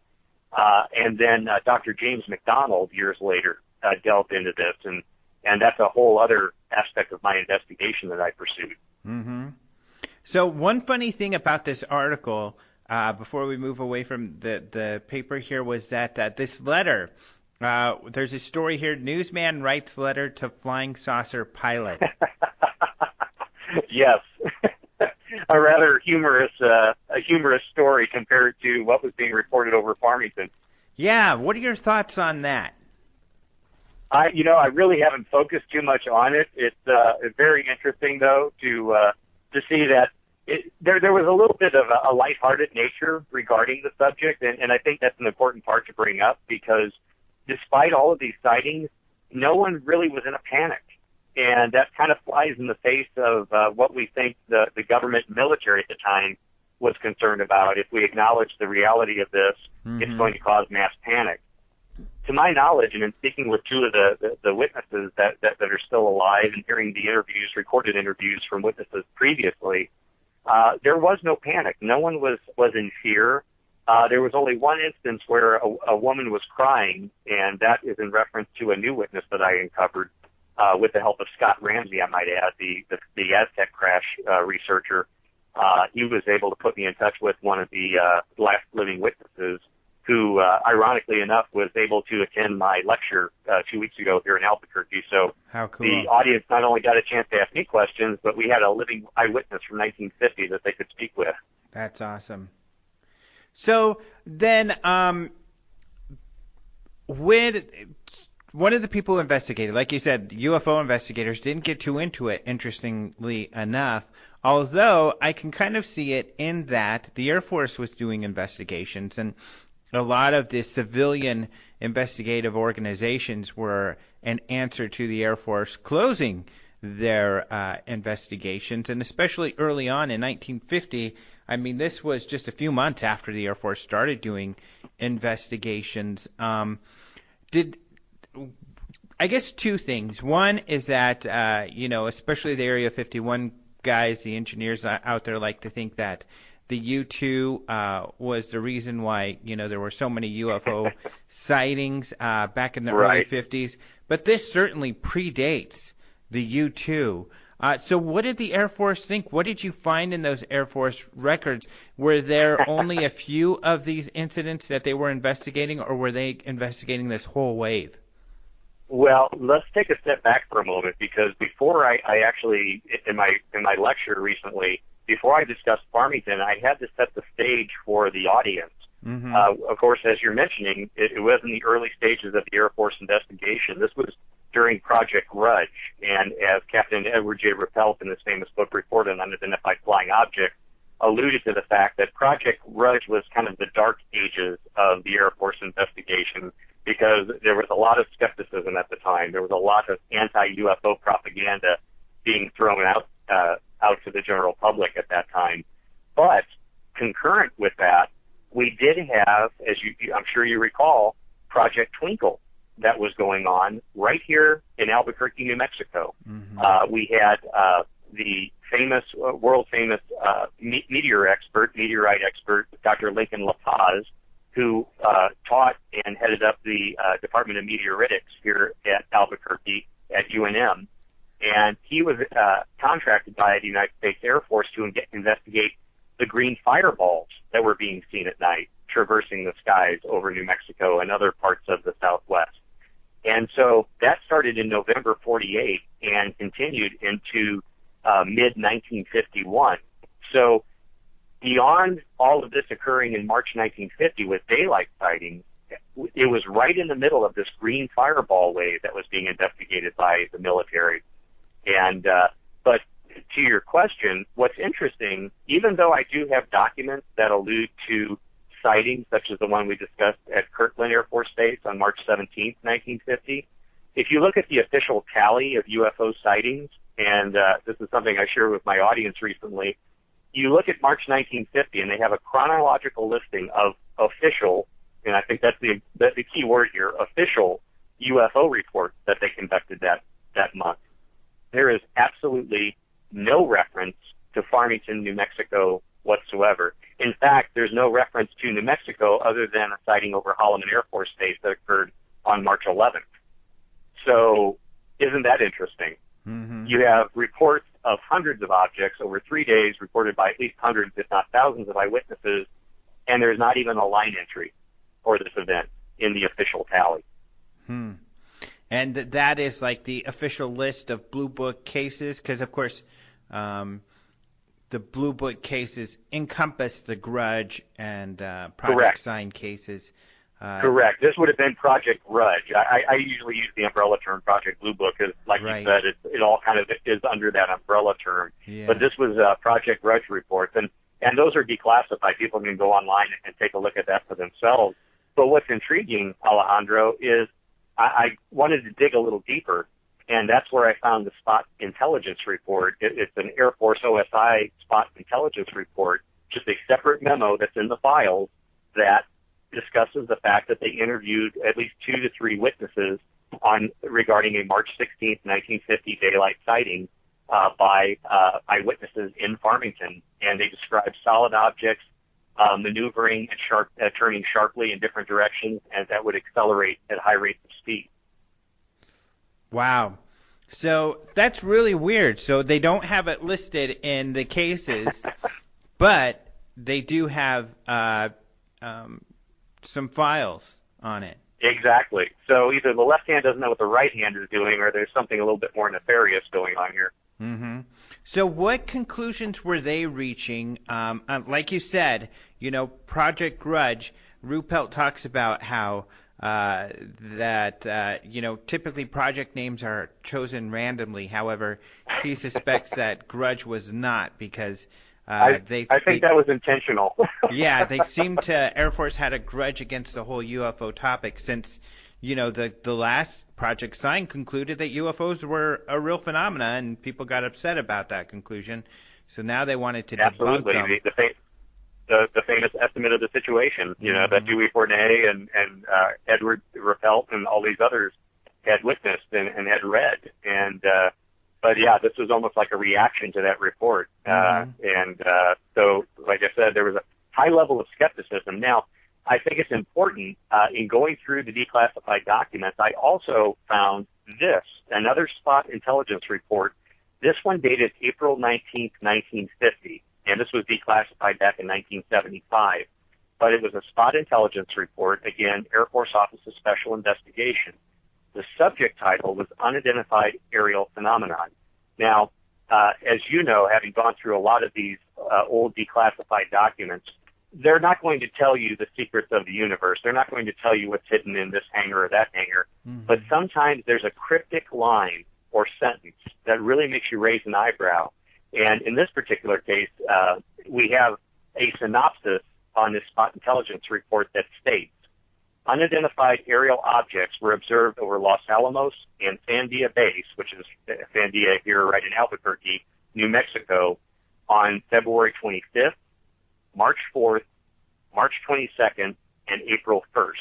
And then Dr. James McDonald, years later, delved into this, and that's a whole other aspect of my investigation that I pursued. Mm-hmm. So one funny thing about this article, before we move away from the paper here, was that this letter, there's a story here, newsman writes letter to flying saucer pilot. Yes. A rather humorous story compared to what was being reported over Farmington. Yeah, what are your thoughts on that? I really haven't focused too much on it. It's very interesting, though, to see that there was a little bit of a lighthearted nature regarding the subject, and I think that's an important part to bring up because despite all of these sightings, no one really was in a panic. And that kind of flies in the face of what we think the government and military at the time was concerned about. If we acknowledge the reality of this, it's going to cause mass panic. To my knowledge, and in speaking with two of the witnesses that are still alive and hearing the recorded interviews from witnesses previously, there was no panic. No one was in fear. There was only one instance where a woman was crying, and that is in reference to a new witness that I uncovered with the help of Scott Ramsey, I might add, the Aztec crash researcher. He was able to put me in touch with one of the last living witnesses who, ironically enough, was able to attend my lecture 2 weeks ago here in Albuquerque. So how cool. The audience not only got a chance to ask me questions, but we had a living eyewitness from 1950 that they could speak with. That's awesome. So then, one of the people who investigated, like you said, UFO investigators didn't get too into it, interestingly enough, although I can kind of see it in that the Air Force was doing investigations, and a lot of the civilian investigative organizations were an answer to the Air Force closing their investigations, and especially early on in 1950. I mean, this was just a few months after the Air Force started doing investigations. I guess two things. One is that, especially the Area 51 guys, the engineers out there like to think that the U-2 was the reason why, there were so many UFO sightings back in the early 50s. But this certainly predates the U-2. So what did the Air Force think? What did you find in those Air Force records? Were there only a few of these incidents that they were investigating, or were they investigating this whole wave? Well, let's take a step back for a moment, because before I actually, in my lecture recently, before I discussed Farmington, I had to set the stage for the audience. Mm-hmm. Of course, as you're mentioning, it was in the early stages of the Air Force investigation. This was during Project Grudge, and as Captain Edward J. Ruppelt in his famous book, Report on Unidentified Flying Objects, alluded to the fact that Project Grudge was kind of the dark ages of the Air Force investigation, because there was a lot of skepticism at the time. There was a lot of anti-UFO propaganda being thrown out the general public at that time. But concurrent with that, we did have, as I'm sure you recall, Project Twinkle that was going on right here in Albuquerque, New Mexico. Mm-hmm. We had the famous, world-famous meteorite expert, Dr. Lincoln La Paz, who taught and headed up the Department of Meteoritics here at Albuquerque at UNM. And he was contracted by the United States Air Force to investigate the green fireballs that were being seen at night traversing the skies over New Mexico and other parts of the Southwest. And so that started in November 48 and continued into mid-1951. So beyond all of this occurring in March 1950 with daylight sightings, it was right in the middle of this green fireball wave that was being investigated by the military. And but to your question, what's interesting, even though I do have documents that allude to sightings such as the one we discussed at Kirtland Air Force Base on March 17, 1950, if you look at the official tally of UFO sightings, and this is something I shared with my audience recently, you look at March 1950 and they have a chronological listing of official, and I think that's the key word here, official UFO reports that they conducted that month. There is absolutely no reference to Farmington, New Mexico whatsoever. In fact, there's no reference to New Mexico other than a sighting over Holloman Air Force Base that occurred on March 11th. So isn't that interesting? Mm-hmm. You have reports of hundreds of objects over 3 days reported by at least hundreds, if not thousands, of eyewitnesses, and there's not even a line entry for this event in the official tally. And that is like the official list of Blue Book cases, because, of course, the Blue Book cases encompass the Grudge and Project Sign cases. Correct. This would have been Project Grudge. I usually use the umbrella term Project Blue Book because, like you said, it all kind of is under that umbrella term. Yeah. But this was Project Grudge reports, and those are declassified. People can go online and take a look at that for themselves. But what's intriguing, Alejandro, is I wanted to dig a little deeper, and that's where I found the Spot Intelligence Report. It's an Air Force OSI Spot Intelligence Report, just a separate memo that's in the files that discusses the fact that they interviewed at least 2 to 3 witnesses regarding a March 16th, 1950 daylight sighting by eyewitnesses in Farmington, and they described solid objects maneuvering and turning sharply in different directions, and that would accelerate at high rates of speed. Wow. So that's really weird. So they don't have it listed in the cases, but they do have some files on it. Exactly. So either the left hand doesn't know what the right hand is doing, or there's something a little bit more nefarious going on here. Mm-hmm. So what conclusions were they reaching? Like you said, Project Grudge, Ruppelt talks about how typically project names are chosen randomly. However, he suspects that Grudge was not because I think that was intentional. Yeah, they seem to, Air Force had a grudge against the whole UFO topic since, the last Project Sign concluded that UFOs were a real phenomena, and people got upset about that conclusion. So now they wanted to debunk them. The famous estimate of the situation, that Dewey Fournay and Edward Ruppelt and all these others had witnessed and had read. But yeah, this was almost like a reaction to that report. So, like I said, there was a high level of skepticism. Now, I think it's important in going through the declassified documents, I also found another Spot Intelligence report. This one dated April 19th, 1950, and this was declassified back in 1975. But it was a Spot Intelligence report, again, Air Force Office of Special Investigation. The subject title was Unidentified Aerial Phenomenon. Now, as you know, having gone through a lot of these old declassified documents, they're not going to tell you the secrets of the universe. They're not going to tell you what's hidden in this hangar or that hangar. Mm-hmm. But sometimes there's a cryptic line or sentence that really makes you raise an eyebrow. And in this particular case, we have a synopsis on this Spot Intelligence report that states, unidentified aerial objects were observed over Los Alamos and Sandia Base, which is Sandia here right in Albuquerque, New Mexico, on February 25th, March 4th, March 22nd, and April 1st.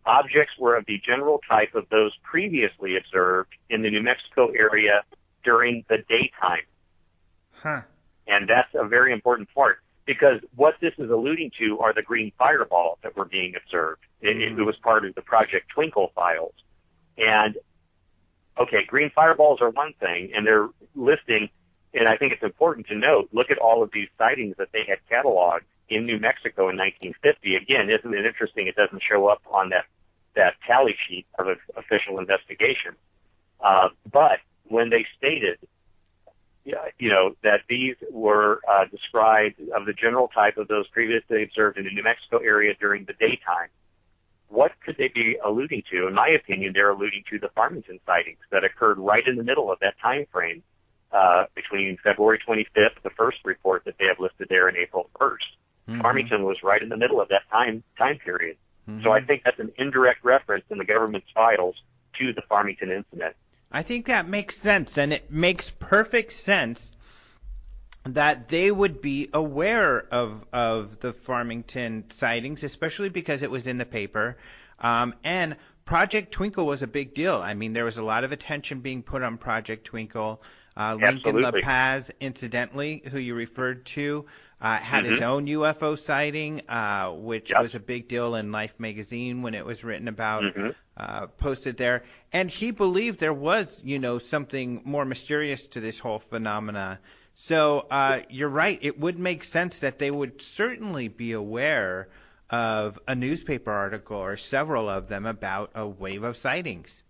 Objects were of the general type of those previously observed in the New Mexico area during the daytime. Huh. And that's a very important part, because what this is alluding to are the green fireballs that were being observed. It was part of the Project Twinkle files. And, okay, green fireballs are one thing, and they're listing, and I think it's important to note, look at all of these sightings that they had cataloged in New Mexico in 1950. Again, isn't it interesting it doesn't show up on that tally sheet of official investigation? But when they stated, that these were described of the general type of those previously observed in the New Mexico area during the daytime, what could they be alluding to? In my opinion, they're alluding to the Farmington sightings that occurred right in the middle of that time frame, between February 25th, the first report that they have listed there, and April 1st. Mm-hmm. Farmington was right in the middle of that time period. Mm-hmm. So I think that's an indirect reference in the government's files to the Farmington incident. I think that makes sense, and it makes perfect sense that they would be aware of the Farmington sightings, especially because it was in the paper. And Project Twinkle was a big deal. I mean, there was a lot of attention being put on Project Twinkle. Lincoln La Paz, incidentally, who you referred to, had his own UFO sighting, which was a big deal in Life magazine when it was written about, posted there. And he believed there was, something more mysterious to this whole phenomena. So you're right. It would make sense that they would certainly be aware of a newspaper article or several of them about a wave of sightings.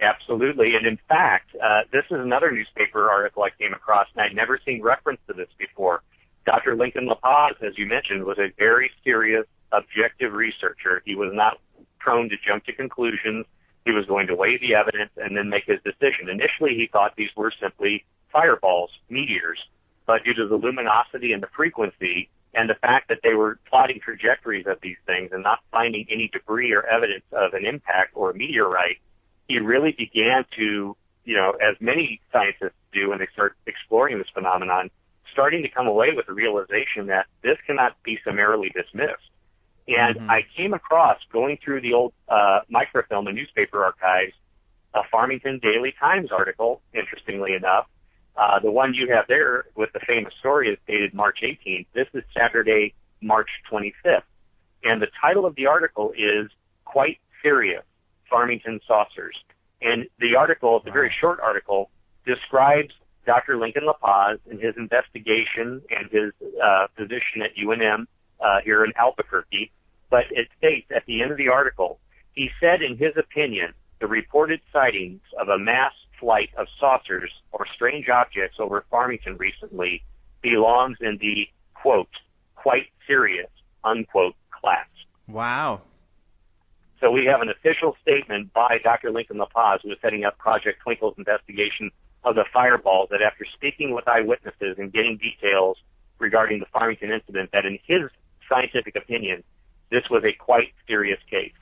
Absolutely. And in fact, this is another newspaper article I came across, and I'd never seen reference to this before. Dr. Lincoln La Paz, as you mentioned, was a very serious, objective researcher. He was not prone to jump to conclusions. He was going to weigh the evidence and then make his decision. Initially, he thought these were simply fireballs, meteors, but due to the luminosity and the frequency and the fact that they were plotting trajectories of these things and not finding any debris or evidence of an impact or a meteorite, he really began to, as many scientists do when they start exploring this phenomenon, starting to come away with the realization that this cannot be summarily dismissed. And I came across, going through the old microfilm and newspaper archives, a Farmington Daily Times article, interestingly enough. The one you have there with the famous story is dated March 18th. This is Saturday, March 25th. And the title of the article is Quite Serious, Farmington Saucers. And the article, it's a very short article, describes Dr. Lincoln La Paz and his investigation and his position at UNM here in Albuquerque. But it states at the end of the article, he said in his opinion, the reported sightings of a mass flight of saucers or strange objects over Farmington recently belongs in the, quote, quite serious, unquote, class. Wow. So we have an official statement by Dr. Lincoln La Paz, who is heading up Project Twinkle's investigation of the fireballs, that after speaking with eyewitnesses and getting details regarding the Farmington incident, that in his scientific opinion, this was a quite serious case.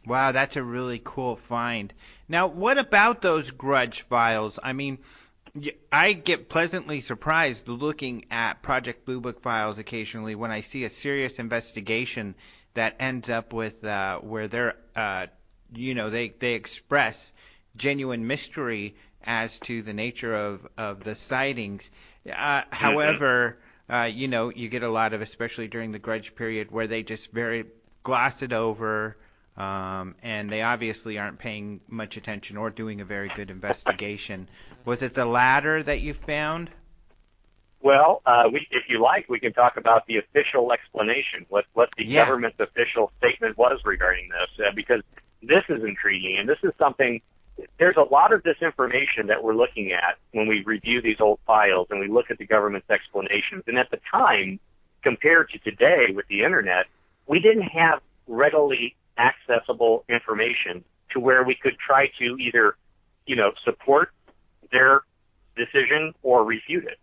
Wow, that's a really cool find. Now, what about those grudge files? I mean, I get pleasantly surprised looking at Project Blue Book files occasionally when I see a serious investigation that ends up with where they're, they express genuine mystery as to the nature of the sightings. However, you get a lot of, especially during the grudge period, where they just very gloss it over, and they obviously aren't paying much attention or doing a very good investigation. Was it the latter that you found? Well, if you like, we can talk about the official explanation, what the government's official statement was regarding this, because this is intriguing, and this is something, there's a lot of this information that we're looking at when we review these old files and we look at the government's explanations. And at the time, compared to today with the Internet, we didn't have readily accessible information to where we could try to either, support their decision or refute it.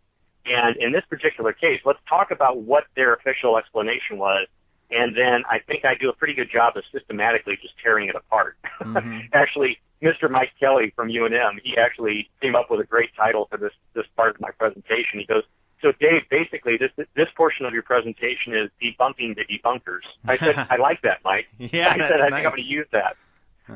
And in this particular case, let's talk about what their official explanation was, and then I think I do a pretty good job of systematically just tearing it apart. Mm-hmm. Actually, Mr. Mike Kelly from UNM, he actually came up with a great title for this part of my presentation. He goes, So, Dave, basically, this portion of your presentation is debunking the debunkers. I said, I like that, Mike. Yeah, I said, I think I'm going to use that.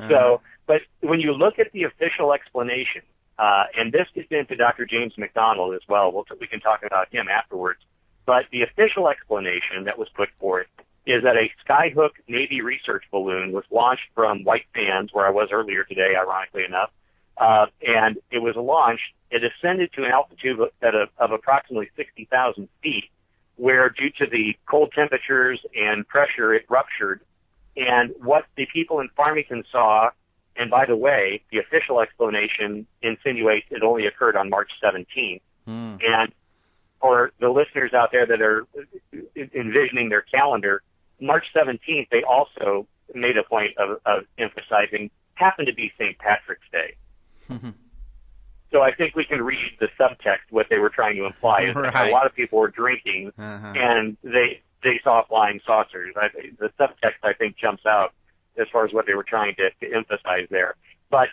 So, but when you look at the official explanation, and this gets into Dr. James McDonald as well. We can talk about him afterwards. But the official explanation that was put forth is that a Skyhook Navy research balloon was launched from White Sands, where I was earlier today, ironically enough, and it was launched. It ascended to an altitude of approximately 60,000 feet, where due to the cold temperatures and pressure, it ruptured. And what the people in Farmington saw, and by the way, the official explanation insinuates it only occurred on March 17th. And for the listeners out there that are envisioning their calendar, March 17th, they also made a point of emphasizing, happened to be St. Patrick's Day. So I think we can read the subtext, what they were trying to imply is that a lot of people were drinking and they saw flying saucers. The subtext, I think, jumps out as far as what they were trying to emphasize there. But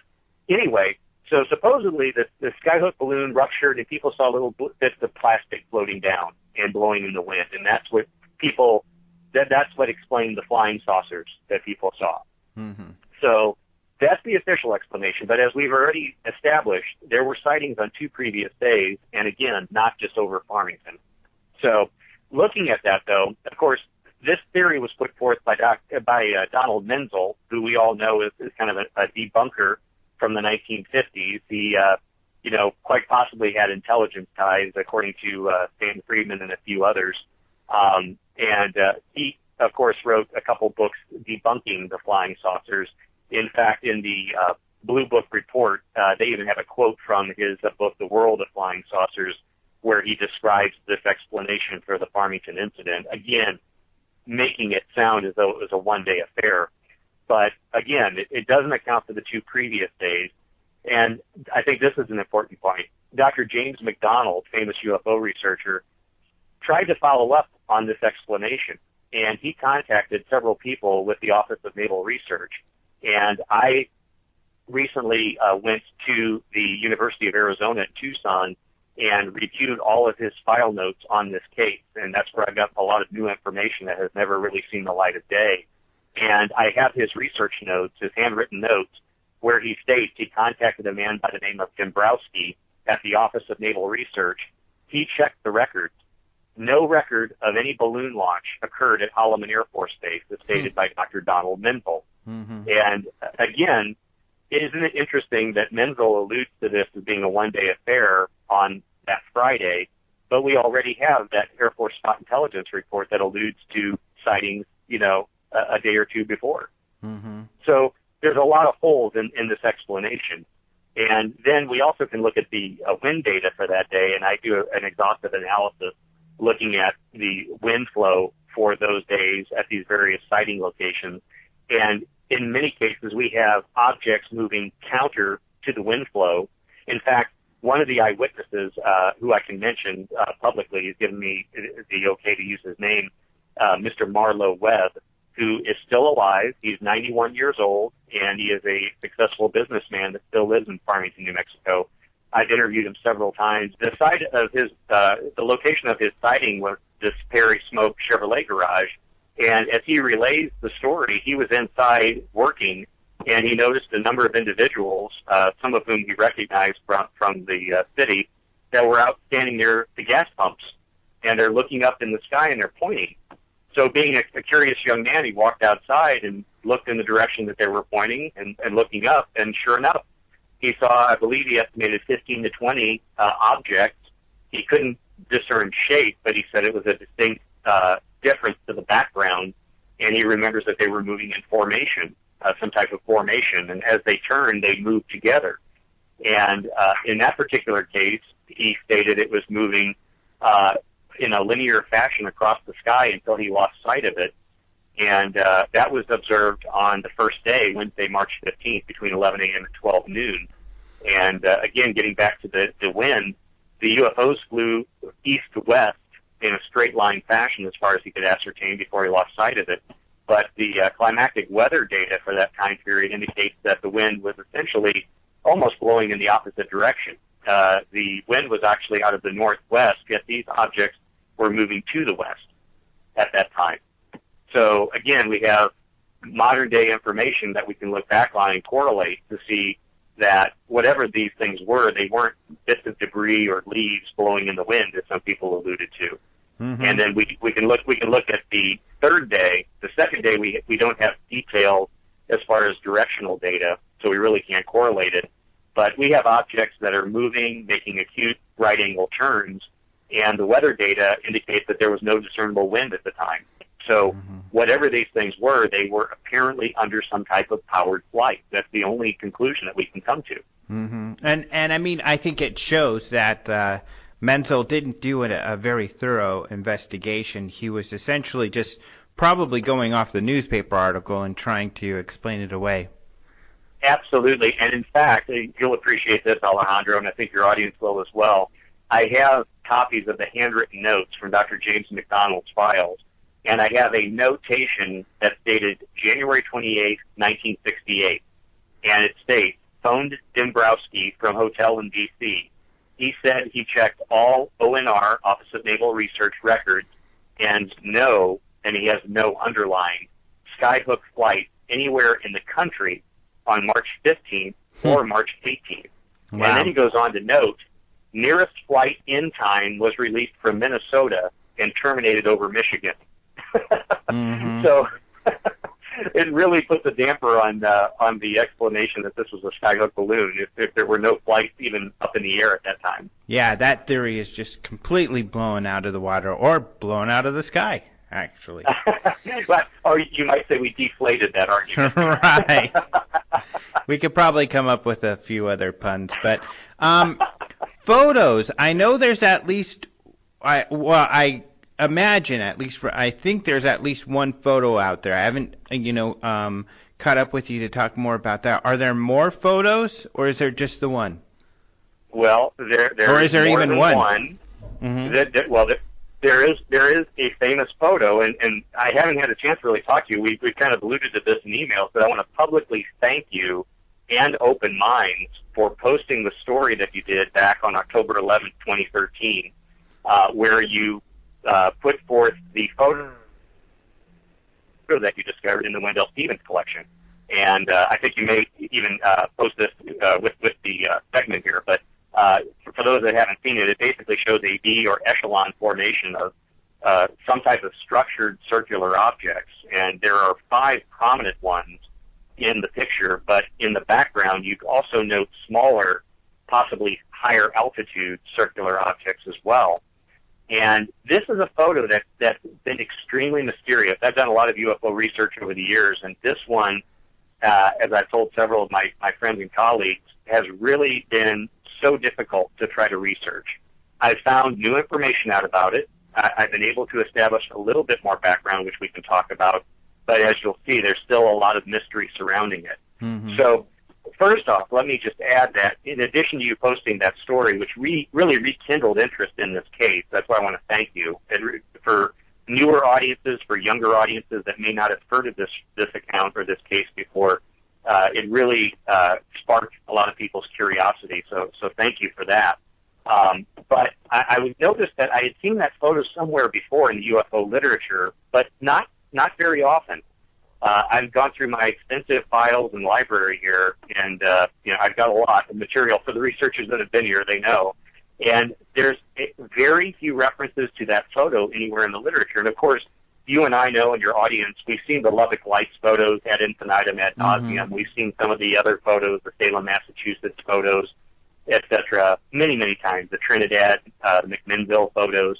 anyway, so supposedly the Skyhook balloon ruptured and people saw little bits of plastic floating down and blowing in the wind. And that's what that's what explained the flying saucers that people saw. So that's the official explanation. But as we've already established, there were sightings on 2 previous days, and again, not just over Farmington. So looking at that, though, of course, this theory was put forth by Donald Menzel, who we all know is kind of a debunker from the 1950s. He, quite possibly had intelligence ties, according to Stan Friedman and a few others. He, of course, wrote a couple books debunking the flying saucers. In fact, in the Blue Book report, they even have a quote from his book, The World of Flying Saucers, where he describes this explanation for the Farmington incident. Again, making it sound as though it was a one-day affair. But again, it doesn't account for the 2 previous days. And I think this is an important point. Dr. James McDonald, famous UFO researcher, tried to follow up on this explanation. And he contacted several people with the Office of Naval Research. And I recently went to the University of Arizona at Tucson and reviewed all of his file notes on this case. And that's where I got a lot of new information that has never really seen the light of day. And I have his research notes, his handwritten notes, where he states he contacted a man by the name of Dombrowski at the Office of Naval Research. He checked the records. No record of any balloon launch occurred at Holloman Air Force Base, as stated by Dr. Donald Menzel. And again, isn't it interesting that Menzel alludes to this as being a one-day affair on that Friday, but we already have that Air Force Spot Intelligence report that alludes to sightings, a day or 2 before. So there's a lot of holes in this explanation. And then we also can look at the wind data for that day, and I do an exhaustive analysis looking at the wind flow for those days at these various sighting locations. And in many cases, we have objects moving counter to the wind flow. In fact, one of the eyewitnesses, who I can mention publicly, has given me the okay to use his name, Mr. Marler Webb, who is still alive. He's 91 years old, and he is a successful businessman that still lives in Farmington, New Mexico. I've interviewed him several times. The site of his, the location of his sighting was this Perry Smoke Chevrolet garage. And as he relays the story, he was inside working, and he noticed a number of individuals, some of whom he recognized from the city, that were out standing near the gas pumps. And they're looking up in the sky, and they're pointing. So being a curious young man, he walked outside and looked in the direction that they were pointing and looking up, and sure enough, he saw, I believe he estimated 15 to 20 objects. He couldn't discern shape, but he said it was a distinct difference to the background, and he remembers that they were moving in formation, some type of formation, and as they turned, they moved together. And in that particular case, he stated it was moving in a linear fashion across the sky until he lost sight of it. And that was observed on the first day, Wednesday, March 15th, between 11 a.m. and 12 noon. And again, getting back to the wind, the UFOs flew east to west in a straight line fashion as far as he could ascertain before he lost sight of it. But the climactic weather data for that time period indicates that the wind was essentially almost blowing in the opposite direction. the wind was actually out of the northwest, yet these objects were moving to the west at that time. So again, we have modern day information that we can look back on and correlate to see that whatever these things were, they weren't bits of debris or leaves blowing in the wind, as some people alluded to. Mm-hmm. And then we can look at the third day. The second day we don't have detail as far as directional data, so we really can't correlate it. But we have objects that are moving, making acute right angle turns, and the weather data indicates that there was no discernible wind at the time. So whatever these things were, they were apparently under some type of powered flight. That's the only conclusion that we can come to. Mm-hmm. And I mean, I think it shows that Menzel didn't do a very thorough investigation. He was essentially just probably going off the newspaper article and trying to explain it away. Absolutely. And in fact, you'll appreciate this, Alejandro, and I think your audience will as well. I have copies of the handwritten notes from Dr. James McDonald's files. And I have a notation that's dated January 28, 1968. And it states, phoned Dombrowski from hotel in D.C. He said he checked all ONR, Office of Naval Research, records, and he has no underlying skyhook flight anywhere in the country on March 15th or March 18th. Wow. And then he goes on to note, nearest flight in time was released from Minnesota and terminated over Michigan. Mm-hmm. So it really puts a damper on the explanation that this was a skyhook balloon if there were no flights even up in the air at that time. Yeah, that theory is just completely blown out of the water or blown out of the sky, actually. Or you might say we deflated that argument. Right. We could probably come up with a few other puns, but photos. I know there's at least I imagine I think there's at least one photo out there. I haven't, caught up with you to talk more about that. Are there more photos, or is there just the one? Well, there or is there more even than one? Mm-hmm. There is a famous photo, and I haven't had a chance to really talk to you. We've kind of alluded to this in emails, but I want to publicly thank you and Open Minds for posting the story that you did back on October 11th, 2013, where you put forth the photo that you discovered in the Wendell Stevens collection. And I think you may even post this with the segment here. But for those that haven't seen it, it basically shows a V or echelon formation of some type of structured circular objects. And there are 5 prominent ones in the picture, but in the background you also note smaller, possibly higher altitude circular objects as well. And this is a photo that's been extremely mysterious. I've done a lot of UFO research over the years, and this one, as I've told several of my friends and colleagues, has really been so difficult to try to research. I've found new information out about it. I've been able to establish a little bit more background, which we can talk about, but as you'll see, there's still a lot of mystery surrounding it. Mm-hmm. So first off, let me just add that in addition to you posting that story, which really rekindled interest in this case, that's why I want to thank you. For newer audiences, for younger audiences that may not have heard of this account or this case before, it really sparked a lot of people's curiosity. So thank you for that. But I would notice that I had seen that photo somewhere before in the UFO literature, but not very often. I've gone through my extensive files and library here, and I've got a lot of material for the researchers that have been here. They know, and there's very few references to that photo anywhere in the literature. And of course, you and I know, and your audience, we've seen the Lubbock Lights photos ad infinitum, ad nauseum. Mm-hmm. We've seen some of the other photos, the Salem, Massachusetts photos, etc., many, many times. The Trinidad, the McMinnville photos.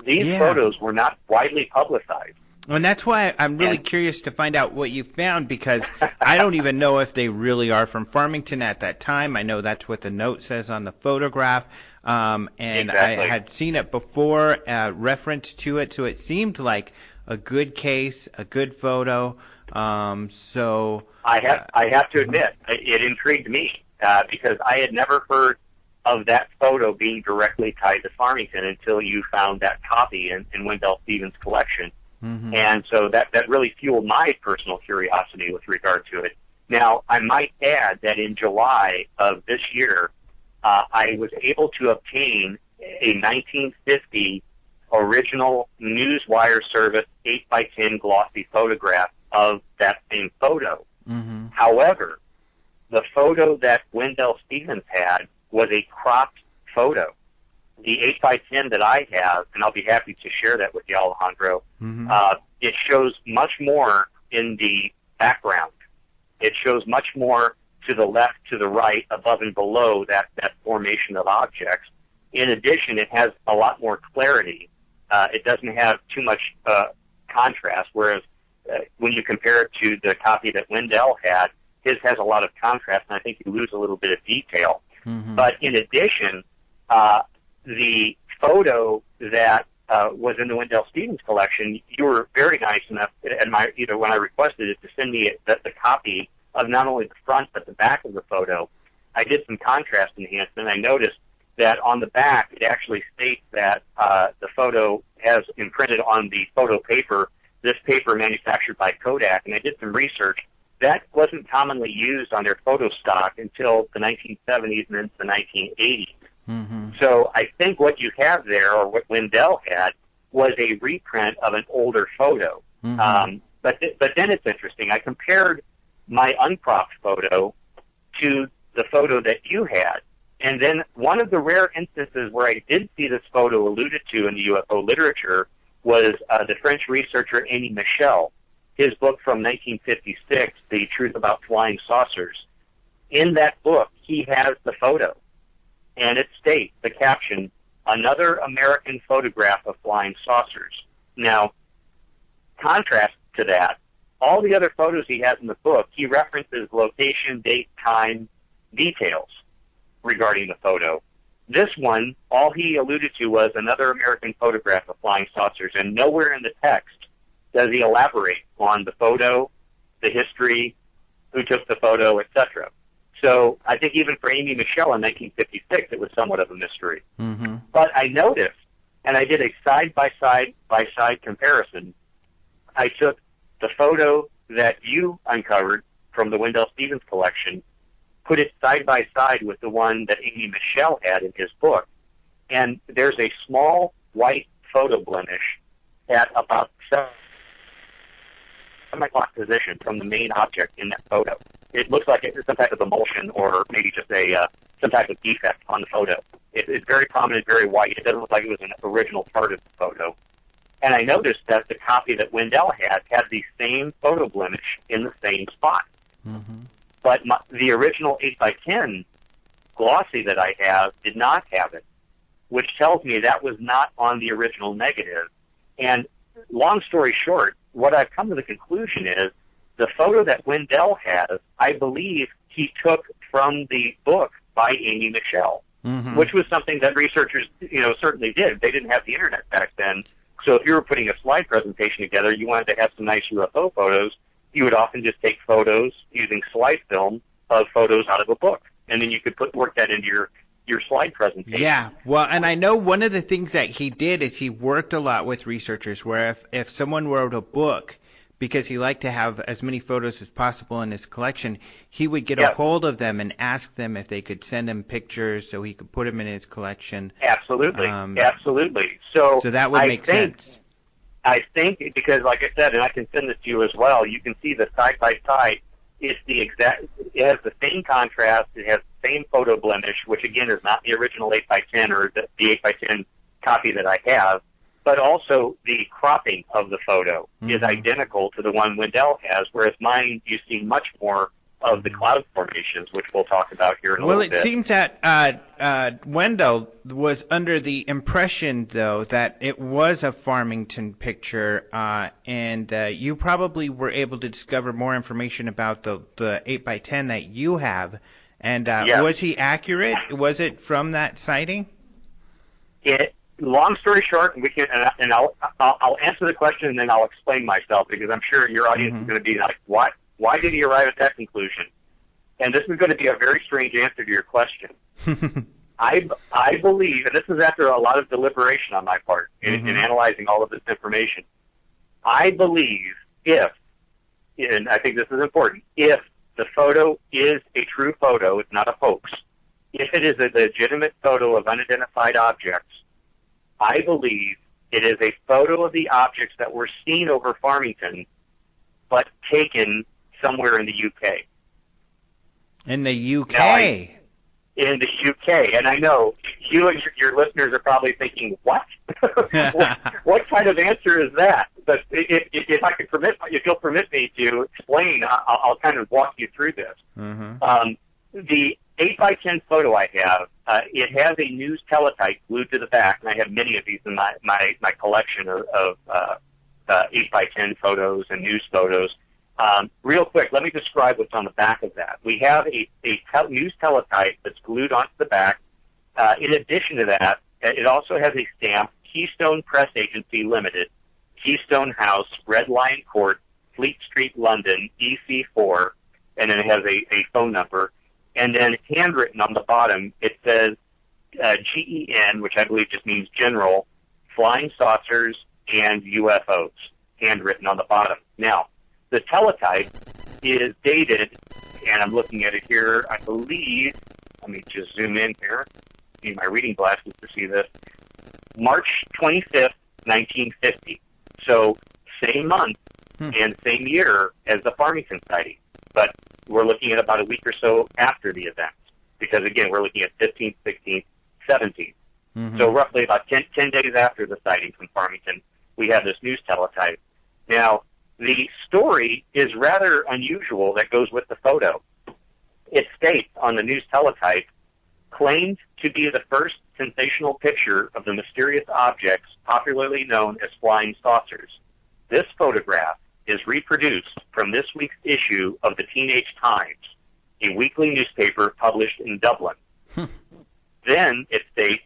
These photos were not widely publicized. And that's why I'm really curious to find out what you found, because I don't even know if they really are from Farmington at that time. I know that's what the note says on the photograph. And exactly. I had seen it before, reference to it, so it seemed like a good case, a good photo. So I have to admit, it intrigued me because I had never heard of that photo being directly tied to Farmington until you found that copy in Wendell Stevens' collection. Mm-hmm. And so that really fueled my personal curiosity with regard to it. Now, I might add that in July of this year, I was able to obtain a 1950 original Newswire service 8x10 glossy photograph of that same photo. Mm-hmm. However, the photo that Wendell Stevens had was a cropped photo. The 8x10 that I have, and I'll be happy to share that with you, Alejandro, Mm-hmm. it shows much more in the background. It shows much more to the left, to the right, above and below that formation of objects. In addition, it has a lot more clarity. It doesn't have too much contrast, whereas when you compare it to the copy that Wendell had, his has a lot of contrast, and I think you lose a little bit of detail. Mm-hmm. But in addition, the photo that was in the Wendell Stevens collection, you were very nice enough, either when I requested it, to send me the copy of not only the front but the back of the photo. I did some contrast enhancement. I noticed that on the back it actually states that the photo has imprinted on the photo paper, this paper manufactured by Kodak, and I did some research. That wasn't commonly used on their photo stock until the 1970s and into the 1980s. Mm-hmm. So I think what you have there, or what Wendell had, was a reprint of an older photo. Mm-hmm. But then it's interesting. I compared my uncropped photo to the photo that you had, and then one of the rare instances where I did see this photo alluded to in the UFO literature was the French researcher Amy Michel, his book from 1956, The Truth About Flying Saucers. In that book, he has the photo, and it states, the caption, "Another American photograph of flying saucers." Now, contrast to that, all the other photos he has in the book, he references location, date, time, details regarding the photo. This one, all he alluded to was another American photograph of flying saucers, and nowhere in the text does he elaborate on the photo, the history, who took the photo, etc. So I think even for Amy Michel in 1956, it was somewhat of a mystery. Mm-hmm. But I noticed, and I did a side-by-side comparison. I took the photo that you uncovered from the Wendell Stevens collection, put it side by side with the one that Amy Michel had in his book, and there's a small white photo blemish at about 7 o'clock position from the main object in that photo. It looks like it's some type of emulsion or maybe just some type of defect on the photo. It's very prominent, very white. It doesn't look like it was an original part of the photo. And I noticed that the copy that Wendell had the same photo blemish in the same spot. Mm-hmm. But the original 8x10 glossy that I have did not have it, which tells me that was not on the original negative. And long story short, what I've come to the conclusion is the photo that Wendell has, I believe he took from the book by Amy Michel, Mm-hmm. which was something that researchers, certainly did. They didn't have the internet back then. So if you were putting a slide presentation together, you wanted to have some nice UFO photos, you would often just take photos using slide film of photos out of a book. And then you could work that into your slide presentation. Yeah, well, and I know one of the things that he did is he worked a lot with researchers where if someone wrote a book, because he liked to have as many photos as possible in his collection, he would get a hold of them and ask them if they could send him pictures so he could put them in his collection. Absolutely, absolutely. So that would make sense. I think because, like I said, and I can send this to you as well, you can see the side-by-side. It has the same contrast. It has the same photo blemish, which, again, is not the original 8x10 or the 8x10 copy that I have, but also the cropping of the photo is identical to the one Wendell has, whereas mine, you see much more of the cloud formations, which we'll talk about here in a little bit. Well, it seems that Wendell was under the impression, though, that it was a Farmington picture, and you probably were able to discover more information about the 8x10 that you have. And was he accurate? Was it from that sighting? Long story short, and I'll answer the question and then I'll explain myself, because I'm sure your audience is going to be like, what? Why did he arrive at that conclusion? And this is going to be a very strange answer to your question. I believe, and this is after a lot of deliberation on my part in analyzing all of this information, I believe and I think this is important, if the photo is a true photo, it's not a hoax, if it is a legitimate photo of unidentified objects, I believe it is a photo of the objects that were seen over Farmington, but taken somewhere in the UK. In the UK? Now, in the UK. And I know you and your listeners are probably thinking, what? what kind of answer is that? But if I could if you'll permit me to explain, I'll kind of walk you through this. Mm-hmm. The 8x10 photo I have, it has a news teletype glued to the back, and I have many of these in my collection of 8x10 photos and news photos. Real quick, let me describe what's on the back of that. We have a news teletype that's glued onto the back. In addition to that, it also has a stamp, Keystone Press Agency Limited, Keystone House, Red Lion Court, Fleet Street, London, EC4, and then it has a phone number. And then handwritten on the bottom, it says GEN, which I believe just means General, Flying Saucers, and UFOs, handwritten on the bottom. Now, the teletype is dated, and I'm looking at it here, I believe, let me just zoom in here, need my reading glasses to see this, March 25th, 1950. So same month and same year as the Farmington sighting, but we're looking at about a week or so after the event, because again, we're looking at 15th, 16th, 17th. Mm-hmm. So roughly about 10 days after the sighting from Farmington, we have this news teletype. Now, the story is rather unusual that goes with the photo. It states on the news teletype, claimed to be the first sensational picture of the mysterious objects popularly known as flying saucers. This photograph is reproduced from this week's issue of the Teenage Times, a weekly newspaper published in Dublin. Then it states,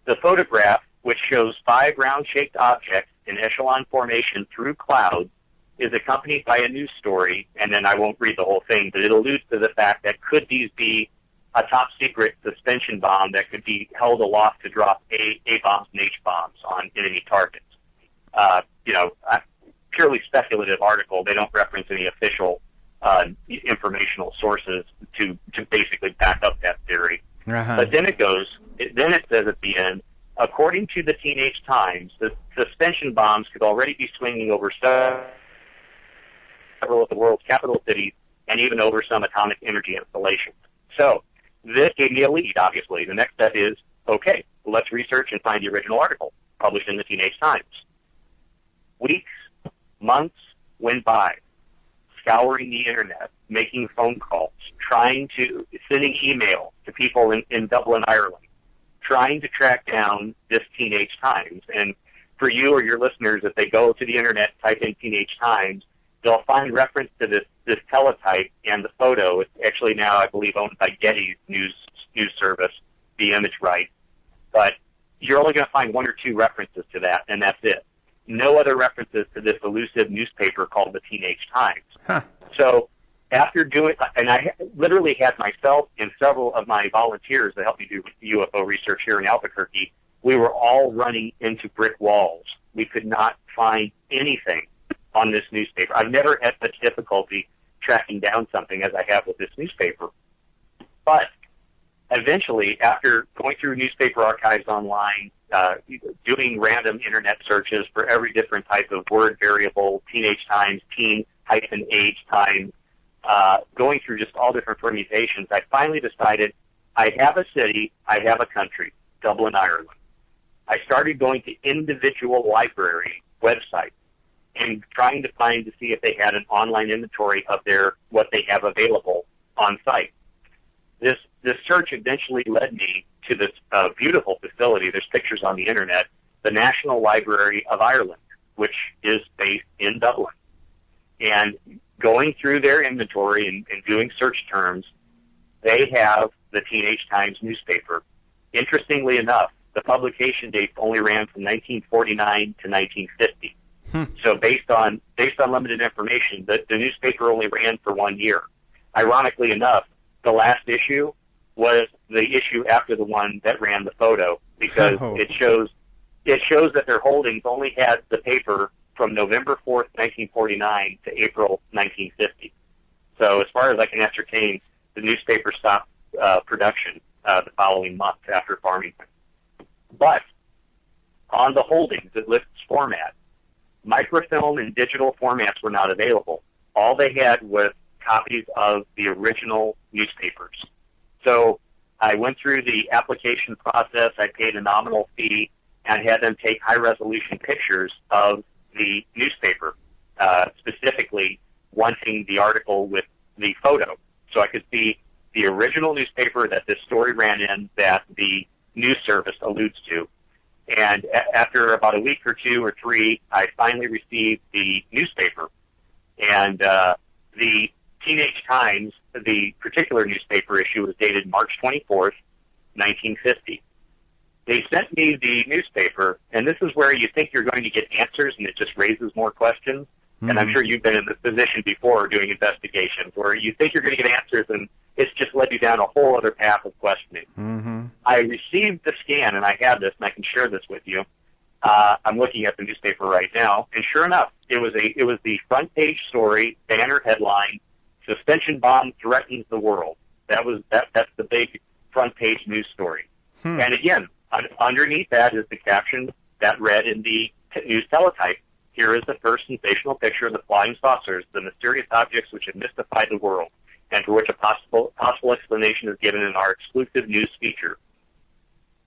the photograph, which shows 5 round-shaped objects in echelon formation through clouds, is accompanied by a news story, and then I won't read the whole thing, but it alludes to the fact that could these be a top-secret suspension bomb that could be held aloft to drop A-bombs and H-bombs on enemy targets. Purely speculative article. They don't reference any official informational sources to basically back up that theory. Uh-huh. But then then it says at the end, according to the Teenage Times, the suspension bombs could already be swinging over several of the world's capital cities and even over some atomic energy installations. So this gave me a lead, obviously. The next step is, okay, let's research and find the original article published in the Teenage Times. Weeks, months went by, scouring the internet, making phone calls, sending email to people in Dublin, Ireland, trying to track down this Teenage Times. And for you or your listeners, if they go to the internet, type in Teenage Times, they'll find reference to this teletype and the photo. It's actually now, I believe, owned by Getty's news service, the image rights. But you're only going to find 1 or 2 references to that, and that's it. No other references to this elusive newspaper called the Teenage Times. Huh. So after doing, and I literally had myself and several of my volunteers that helped me do UFO research here in Albuquerque, we were all running into brick walls. We could not find anything on this newspaper. I've never had such difficulty tracking down something as I have with this newspaper. But eventually, after going through newspaper archives online, doing random internet searches for every different type of word variable, Teenage Times, teen-age Times, going through just all different permutations, I finally decided I have a city, I have a country, Dublin, Ireland. I started going to individual library websites and trying to find to see if they had an online inventory of what they have available on site. This search eventually led me to this beautiful facility. There's pictures on the internet, the National Library of Ireland, which is based in Dublin. And going through their inventory and doing search terms, they have the Teenage Times newspaper. Interestingly enough, the publication dates only ran from 1949 to 1950. So based on limited information, the newspaper only ran for 1 year. Ironically enough, the last issue was the issue after the one that ran the photo, because it shows that their holdings only had the paper from November 4th, 1949 to April 1950. So as far as I can ascertain, the newspaper stopped production the following month after Farmington. But on the holdings, it lists format. Microfilm and digital formats were not available. All they had was copies of the original newspapers. So I went through the application process. I paid a nominal fee and had them take high-resolution pictures of the newspaper, specifically wanting the article with the photo. So I could see the original newspaper that this story ran in that the news service alludes to. And after about a week or two or three, I finally received the newspaper. And the Teenage Times, the particular newspaper issue, was dated March 24th, 1950. They sent me the newspaper, and this is where you think you're going to get answers, and it just raises more questions. Mm-hmm. And I'm sure you've been in this position before doing investigations, where you think you're going to get answers, and it's just led you down a whole other path of questioning. Mm-hmm. I received the scan, and I have this, and I can share this with you. I'm looking at the newspaper right now, and sure enough, it was the front page story, banner headline, "Suspension bomb threatens the world." That's the big front page news story. And again, underneath that is the caption that read in the news teletype: "Here is the first sensational picture of the flying saucers, the mysterious objects which have mystified the world, and for which a possible explanation is given in our exclusive news feature."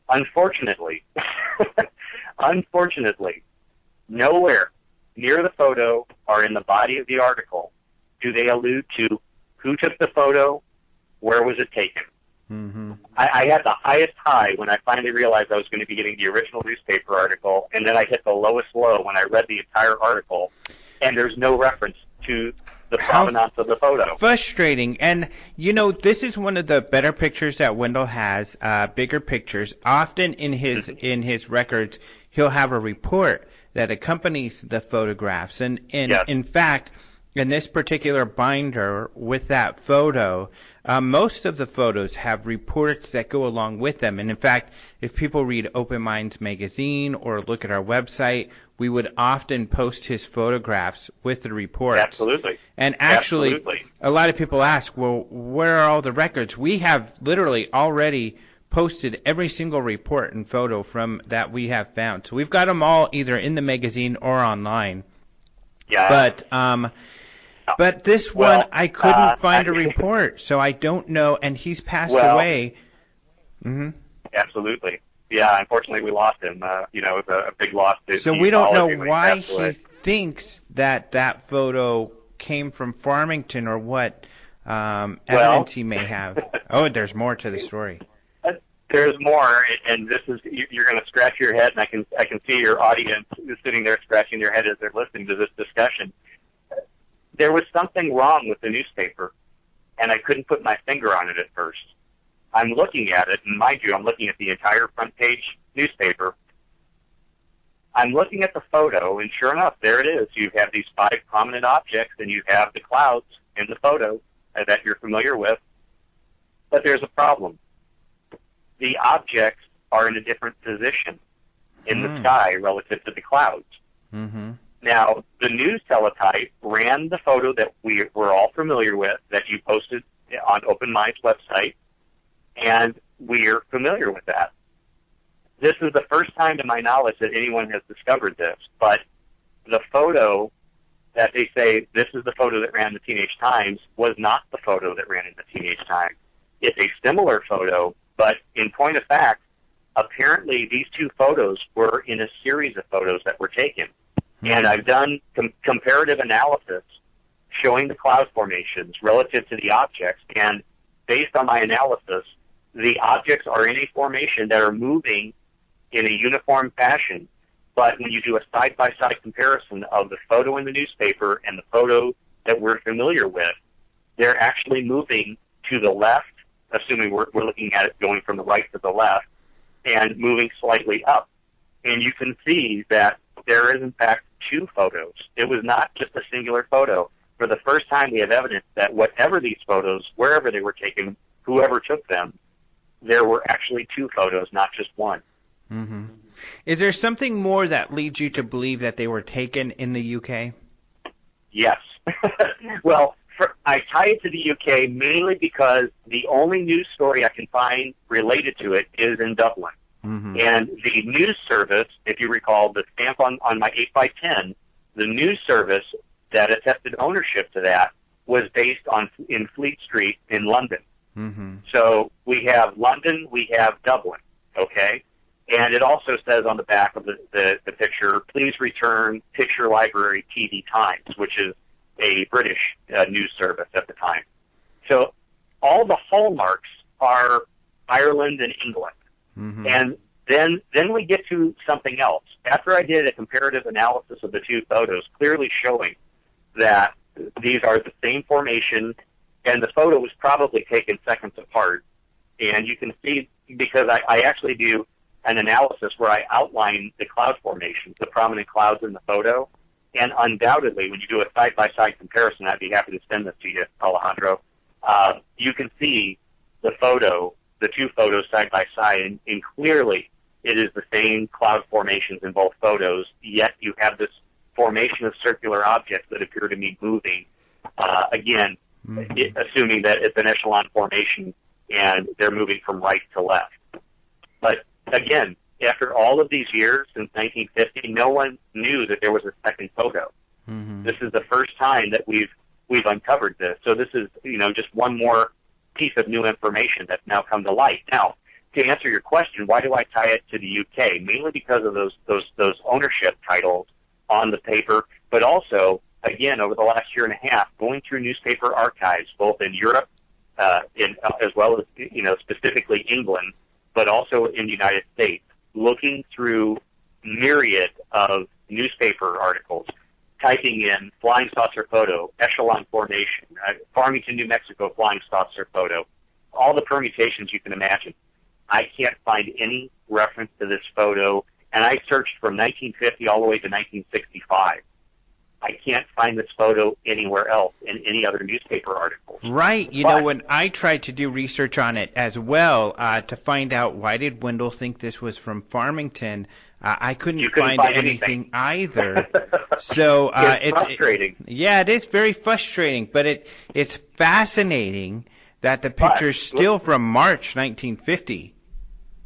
Unfortunately, nowhere near the photo or in the body of the article do they allude to who took the photo, where was it taken. Mm-hmm. I had the highest high when I finally realized I was going to be getting the original newspaper article, and then I hit the lowest low when I read the entire article, and there's no reference to the provenance of the photo. Frustrating. And, this is one of the better pictures that Wendell has, bigger pictures. Often in his records, he'll have a report that accompanies the photographs. And Yes. In fact, in this particular binder with that photo, most of the photos have reports that go along with them. And in fact, if people read Open Minds magazine or look at our website, we would often post his photographs with the reports. Absolutely. And actually, Absolutely. A lot of people ask, well, where are all the records? We have literally already posted every single report and photo from that we have found. So we've got them all either in the magazine or online. Yeah. But this one, I couldn't find a report, so I don't know. And he's passed away. Mm-hmm. Absolutely. Yeah, unfortunately, we lost him. It was a big loss. So we don't know why he thinks that photo came from Farmington or what evidence he may have. Oh, there's more to the story. There's more, and this is you're going to scratch your head, and I can see your audience sitting there scratching their head as they're listening to this discussion. There was something wrong with the newspaper, and I couldn't put my finger on it at first. I'm looking at it, and mind you, I'm looking at the entire front page newspaper. I'm looking at the photo, and sure enough, there it is. You have these 5 prominent objects, and you have the clouds in the photo that you're familiar with. But there's a problem. The objects are in a different position in the sky relative to the clouds. Mm-hmm. Now, the news teletype ran the photo that we're all familiar with, that you posted on Open Minds website, and we're familiar with that. This is the first time to my knowledge that anyone has discovered this, but the photo that they say this is the photo that ran in the Teenage Times was not the photo that ran in the Teenage Times. It's a similar photo, but in point of fact, apparently these two photos were in a series of photos that were taken. And I've done comparative analysis showing the cloud formations relative to the objects, and based on my analysis, the objects are in a formation that are moving in a uniform fashion. But when you do a side-by-side comparison of the photo in the newspaper and the photo that we're familiar with, they're actually moving to the left, assuming we're looking at it going from the right to the left, and moving slightly up. And you can see that there is, in fact, 2 photos. It was not just a singular photo. For the first time, we have evidence that whatever these photos, wherever they were taken, whoever took them, there were actually 2 photos, not just one. Mm-hmm. Is there something more that leads you to believe that they were taken in the UK? Yes. Well, I tie it to the UK mainly because the only news story I can find related to it is in Dublin. Mm-hmm. And the news service, if you recall, the stamp on my 8x10, the news service that attested ownership to that was based in Fleet Street in London. Mm-hmm. So we have London, we have Dublin, okay? And it also says on the back of the picture, please return Picture Library TV Times, which is a British news service at the time. So all the hallmarks are Ireland and England. Mm-hmm. And then we get to something else. After I did a comparative analysis of the two photos, clearly showing that these are the same formation, and the photo was probably taken seconds apart. And you can see, because I actually do an analysis where I outline the cloud formations, the prominent clouds in the photo, and undoubtedly, when you do a side-by-side comparison, I'd be happy to send this to you, Alejandro, you can see the two photos side by side, and clearly it is the same cloud formations in both photos, yet you have this formation of circular objects that appear to be moving, again, assuming that it's an echelon formation and they're moving from right to left. But again, after all of these years, since 1950, no one knew that there was a second photo. Mm-hmm. This is the first time that we've uncovered this. So this is, just one more piece of new information that's now come to light. Now, to answer your question, why do I tie it to the UK? Mainly because of those ownership titles on the paper, but also, again, over the last year and a half, going through newspaper archives, both in Europe, as well as, specifically England, but also in the United States, looking through myriad of newspaper articles, typing in flying saucer photo, echelon formation, Farmington, New Mexico flying saucer photo, all the permutations you can imagine. I can't find any reference to this photo, and I searched from 1950 all the way to 1965. I can't find this photo anywhere else in any other newspaper articles. Right. When I tried to do research on it as well, to find out why did Wendell think this was from Farmington, I couldn't find anything either. So it's frustrating. It is very frustrating, but it's fascinating that the picture's still from March 1950.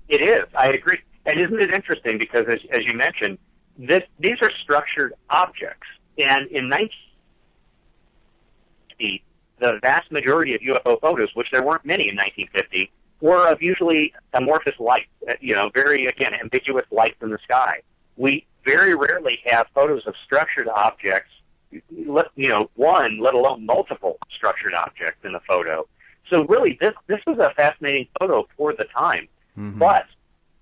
It is. I agree. And isn't it interesting? Because as you mentioned, these are structured objects. And in 1950, the vast majority of UFO photos, which there weren't many in 1950, were of usually amorphous light, very, again, ambiguous lights in the sky. We very rarely have photos of structured objects, one, let alone multiple structured objects in a photo. So really, this was a fascinating photo for the time. Mm-hmm. But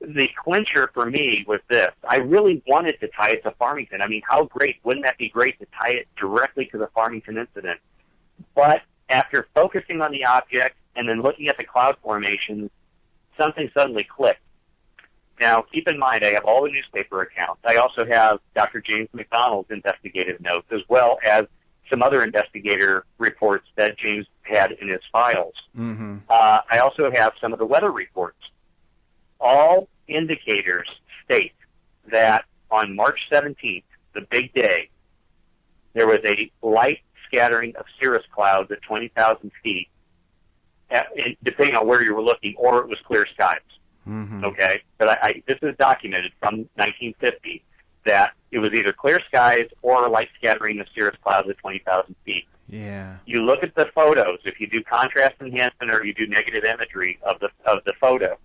the clincher for me was this. I really wanted to tie it to Farmington. I mean, how great, wouldn't that be great to tie it directly to the Farmington incident? But after focusing on the object and then looking at the cloud formations, something suddenly clicked. Now, keep in mind, I have all the newspaper accounts. I also have Dr. James McDonald's investigative notes, as well as some other investigator reports that James had in his files. Mm-hmm. I also have some of the weather reports. All indicators state that on March 17th, the big day, there was a light scattering of cirrus clouds at 20,000 feet, depending on where you were looking, or it was clear skies. Mm-hmm. Okay? But this is documented from 1950 that it was either clear skies or a light scattering of cirrus clouds at 20,000 feet. Yeah. You look at the photos, if you do contrast enhancement or you do negative imagery of the photo,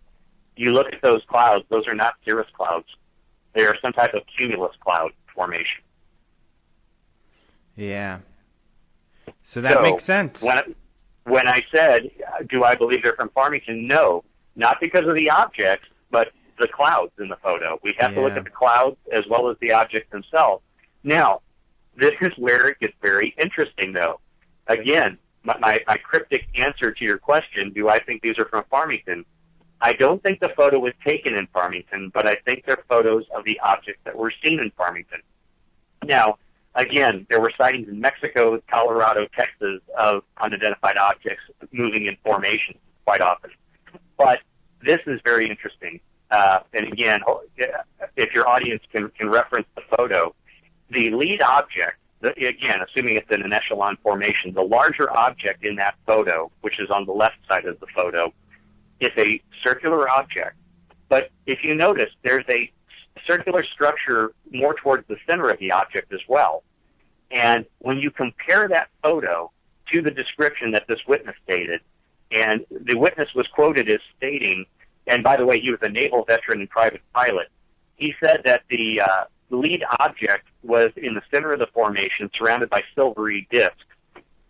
you look at those clouds, those are not cirrus clouds. They are some type of cumulus cloud formation. Yeah. So that makes sense. When I said, do I believe they're from Farmington? No, not because of the objects, but the clouds in the photo. We have to look at the clouds as well as the objects themselves. Now, this is where it gets very interesting, though. Again, my cryptic answer to your question, do I think these are from Farmington? I don't think the photo was taken in Farmington, but I think they're photos of the objects that were seen in Farmington. Now, again, there were sightings in Mexico, Colorado, Texas of unidentified objects moving in formation quite often. But this is very interesting. And again, if your audience can reference the photo, the lead object again, assuming it's in an echelon formation, the larger object in that photo, which is on the left side of the photo, is a circular object. But if you notice, there's a circular structure more towards the center of the object as well. And when you compare that photo to the description that this witness stated, and the witness was quoted as stating, and by the way, he was a naval veteran and private pilot, he said that the lead object was in the center of the formation, surrounded by silvery discs.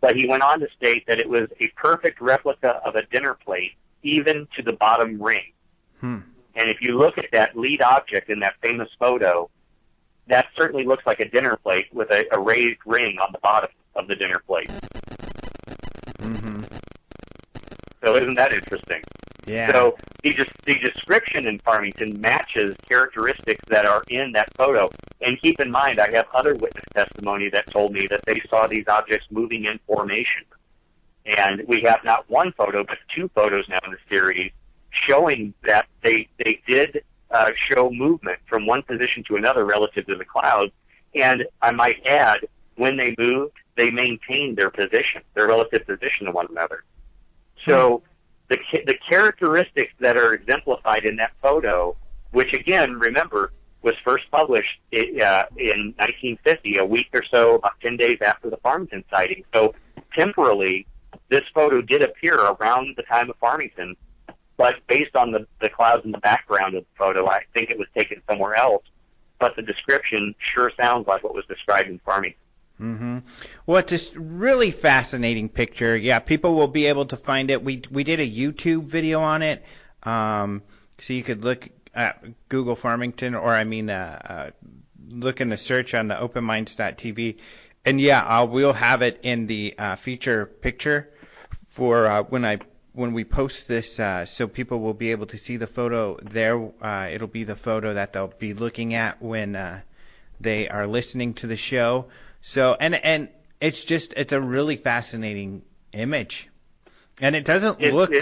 But he went on to state that it was a perfect replica of a dinner plate, even to the bottom ring. And if you look at that lead object in that famous photo, that certainly looks like a dinner plate with a raised ring on the bottom of the dinner plate. So isn't that interesting? Yeah. So the description in Farmington matches characteristics that are in that photo. And keep in mind, I have other witness testimony that told me that they saw these objects moving in formation. And we have not one photo, but two photos now in the series showing that they did show movement from one position to another relative to the clouds. And I might add, when they moved, they maintained their position, their relative position to one another. So the characteristics that are exemplified in that photo, which again, remember, was first published in 1950, a week or so, about 10 days after the Farmington sighting. So temporally, this photo did appear around the time of Farmington, but based on the clouds in the background of the photo, I think it was taken somewhere else. But the description sure sounds like what was described in Farmington. Well, it's a really fascinating picture. Yeah, people will be able to find it. We did a YouTube video on it, so you could look at Google Farmington, or look in the search on the openminds.tv. And yeah, we'll have it in the feature picture for when we post this, so people will be able to see the photo there. It'll be the photo that they'll be looking at when they are listening to the show. So and it's a really fascinating image, and it doesn't look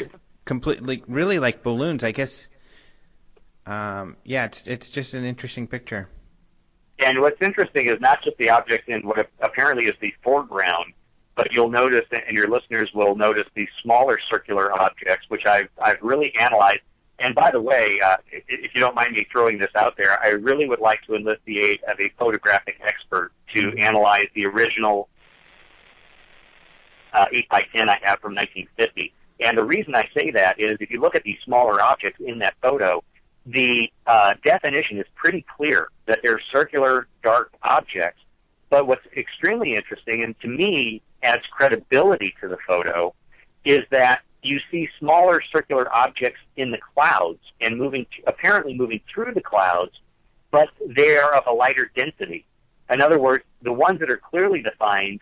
completely really like balloons, I guess. It's just an interesting picture. And what's interesting is not just the object in what apparently is the foreground, but you'll notice, and your listeners will notice, these smaller circular objects, which I've really analyzed. And by the way, if you don't mind me throwing this out there, I really would like to enlist the aid of a photographic expert to analyze the original 8x10 I have from 1950. And the reason I say that is if you look at these smaller objects in that photo, the definition is pretty clear that they're circular, dark objects. But what's extremely interesting, and to me adds credibility to the photo, is that you see smaller circular objects in the clouds and apparently moving through the clouds, but they are of a lighter density. In other words, the ones that are clearly defined,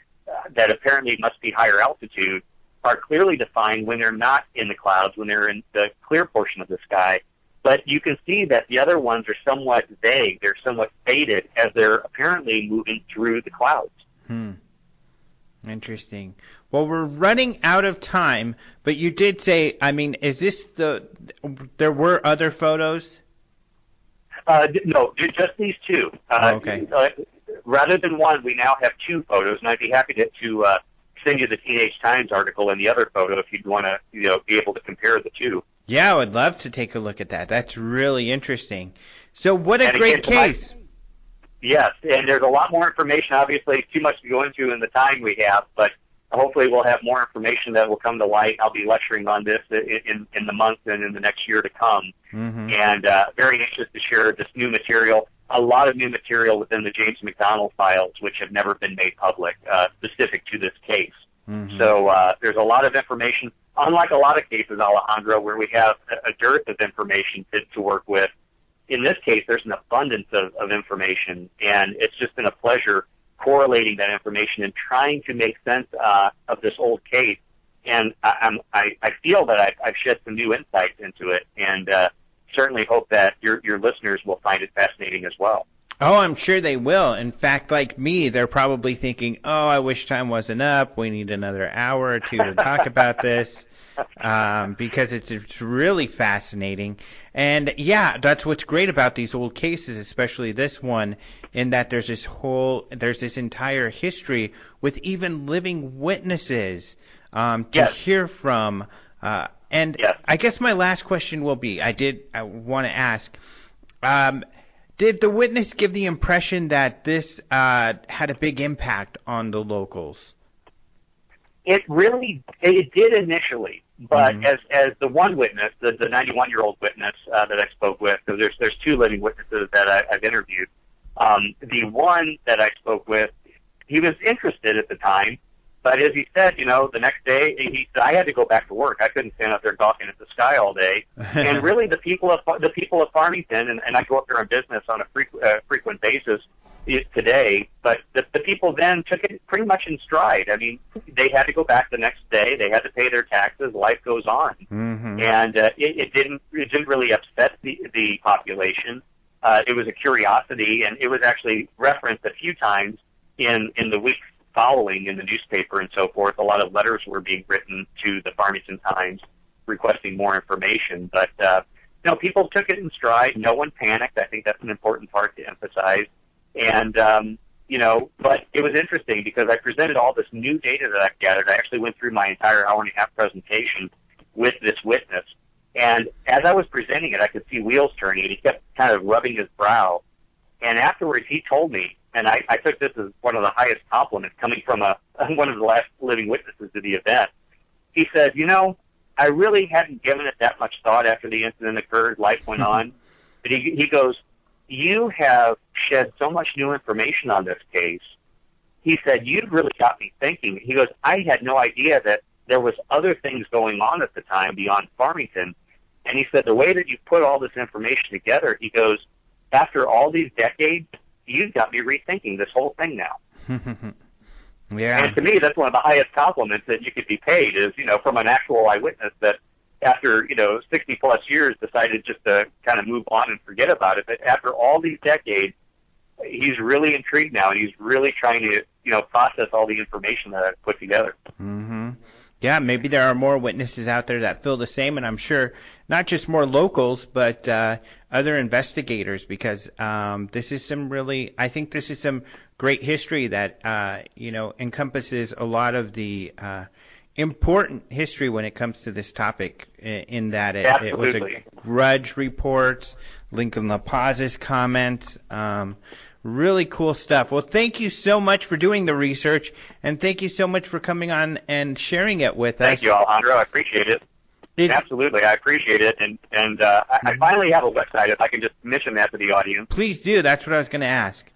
that apparently must be higher altitude, are clearly defined when they're not in the clouds, when they're in the clear portion of the sky. But you can see that the other ones are somewhat vague, they're somewhat faded, as they're apparently moving through the clouds. Interesting. Well, we're running out of time, but you did say, is this there were other photos? No, just these two. Okay. Rather than one, we now have two photos, and I'd be happy to send you the Teenage Times article and the other photo if you'd want to, be able to compare the two. Yeah, I would love to take a look at that. That's really interesting. So what a great case. Yes, and there's a lot more information. Obviously, it's too much to go into in the time we have, but hopefully we'll have more information that will come to light. I'll be lecturing on this in the month and in the next year to come. And very anxious to share this new material, a lot of new material within the James McDonald files, which have never been made public, specific to this case. So there's a lot of information. Unlike a lot of cases, Alejandro, where we have a dearth of information to work with, in this case, there's an abundance of information, and it's just been a pleasure correlating that information and trying to make sense of this old case. And I feel that I've shed some new insights into it, and certainly hope that your listeners will find it fascinating as well. Oh, I'm sure they will. In fact, like me, they're probably thinking, oh, I wish time wasn't up. We need another hour or two to talk about this. Because it's really fascinating. And yeah, that's what's great about these old cases, especially this one, in that there's this entire history with even living witnesses to hear from. And I guess my last question will be, I want to ask, did the witness give the impression that this had a big impact on the locals? It did initially, but as the one witness, the 91-year-old witness that I spoke with, because there's two living witnesses that I've interviewed. The one that I spoke with, he was interested at the time, but as he said, the next day he said, I had to go back to work. I couldn't stand up there gawking at the sky all day. And really, the people of Farmington, and I go up there on business on a frequent basis today, but the people then took it pretty much in stride. I mean, they had to go back the next day. They had to pay their taxes. Life goes on, and it didn't really upset the population. It was a curiosity, and it was actually referenced a few times in the weeks following in the newspaper and so forth. A lot of letters were being written to the Farmington Times requesting more information, but people took it in stride. No one panicked. I think that's an important part to emphasize. And, but it was interesting because I presented all this new data that I've gathered. I actually went through my entire hour-and-a-half presentation with this witness. And as I was presenting it, I could see wheels turning, and he kept kind of rubbing his brow. And afterwards, he told me, and I took this as one of the highest compliments coming from one of the last living witnesses to the event. He said, I really hadn't given it that much thought after the incident occurred. Life went on. But he goes, you have shed so much new information on this case. He said, you've really got me thinking. He goes, I had no idea that there was other things going on at the time beyond Farmington. And he said, the way that you put all this information together, he goes, after all these decades, you've got me rethinking this whole thing now. Yeah. And to me, that's one of the highest compliments that you could be paid is, from an actual eyewitness that after, 60 plus years decided just to kind of move on and forget about it. But after all these decades, he's really intrigued now, and he's really trying to, process all the information that I've put together. Yeah, maybe there are more witnesses out there that feel the same, and I'm sure not just more locals, but other investigators, because this is I think this is some great history that, encompasses a lot of the important history when it comes to this topic, in that it was a grudge reports, Lincoln La Paz's comments, really cool stuff. Well, thank you so much for doing the research, and thank you so much for coming on and sharing it with us. Thank you, Alejandro. I appreciate it. Absolutely, I appreciate it. And I finally have a website, if I can just mention that to the audience. Please do. That's what I was going to ask.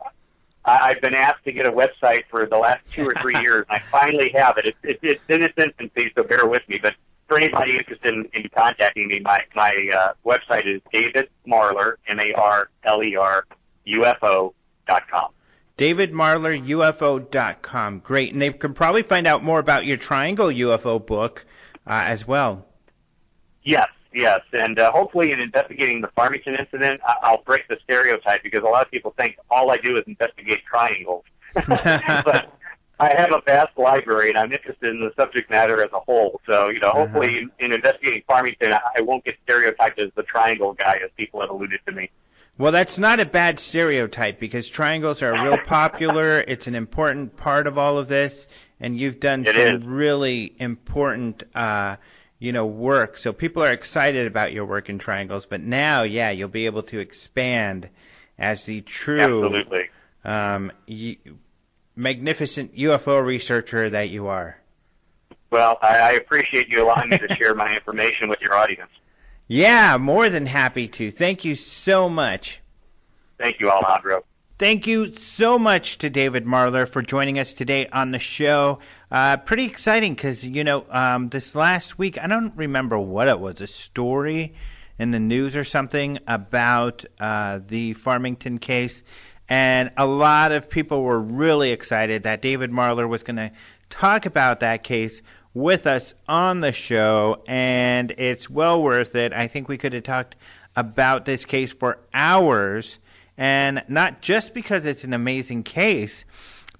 I've been asked to get a website for the last 2 or 3 years, and I finally have it. It's in its infancy, so bear with me. But for anybody interested in contacting me, my website is David Marler, Marler, UFO.com. DavidMarlerUFO.com. Great. And they can probably find out more about your Triangle UFO book as well. Yes. And hopefully in investigating the Farmington incident, I'll break the stereotype, because a lot of people think all I do is investigate triangles. But I have a vast library, and I'm interested in the subject matter as a whole. So, hopefully in investigating Farmington, I won't get stereotyped as the triangle guy, as people have alluded to me. Well, that's not a bad stereotype, because triangles are real popular. It's an important part of all of this, and you've done really important, work. So people are excited about your work in triangles. But now, you'll be able to expand as the true, magnificent UFO researcher that you are. Well, I appreciate you allowing me to share my information with your audience. Yeah, more than happy to. Thank you so much. Thank you, Alejandro. Thank you so much to David Marler for joining us today on the show. Pretty exciting because, this last week, I don't remember what it was, a story in the news or something about the Farmington case. And a lot of people were really excited that David Marler was going to talk about that case with us on the show, and it's well worth it. I think we could have talked about this case for hours, and not just because it's an amazing case,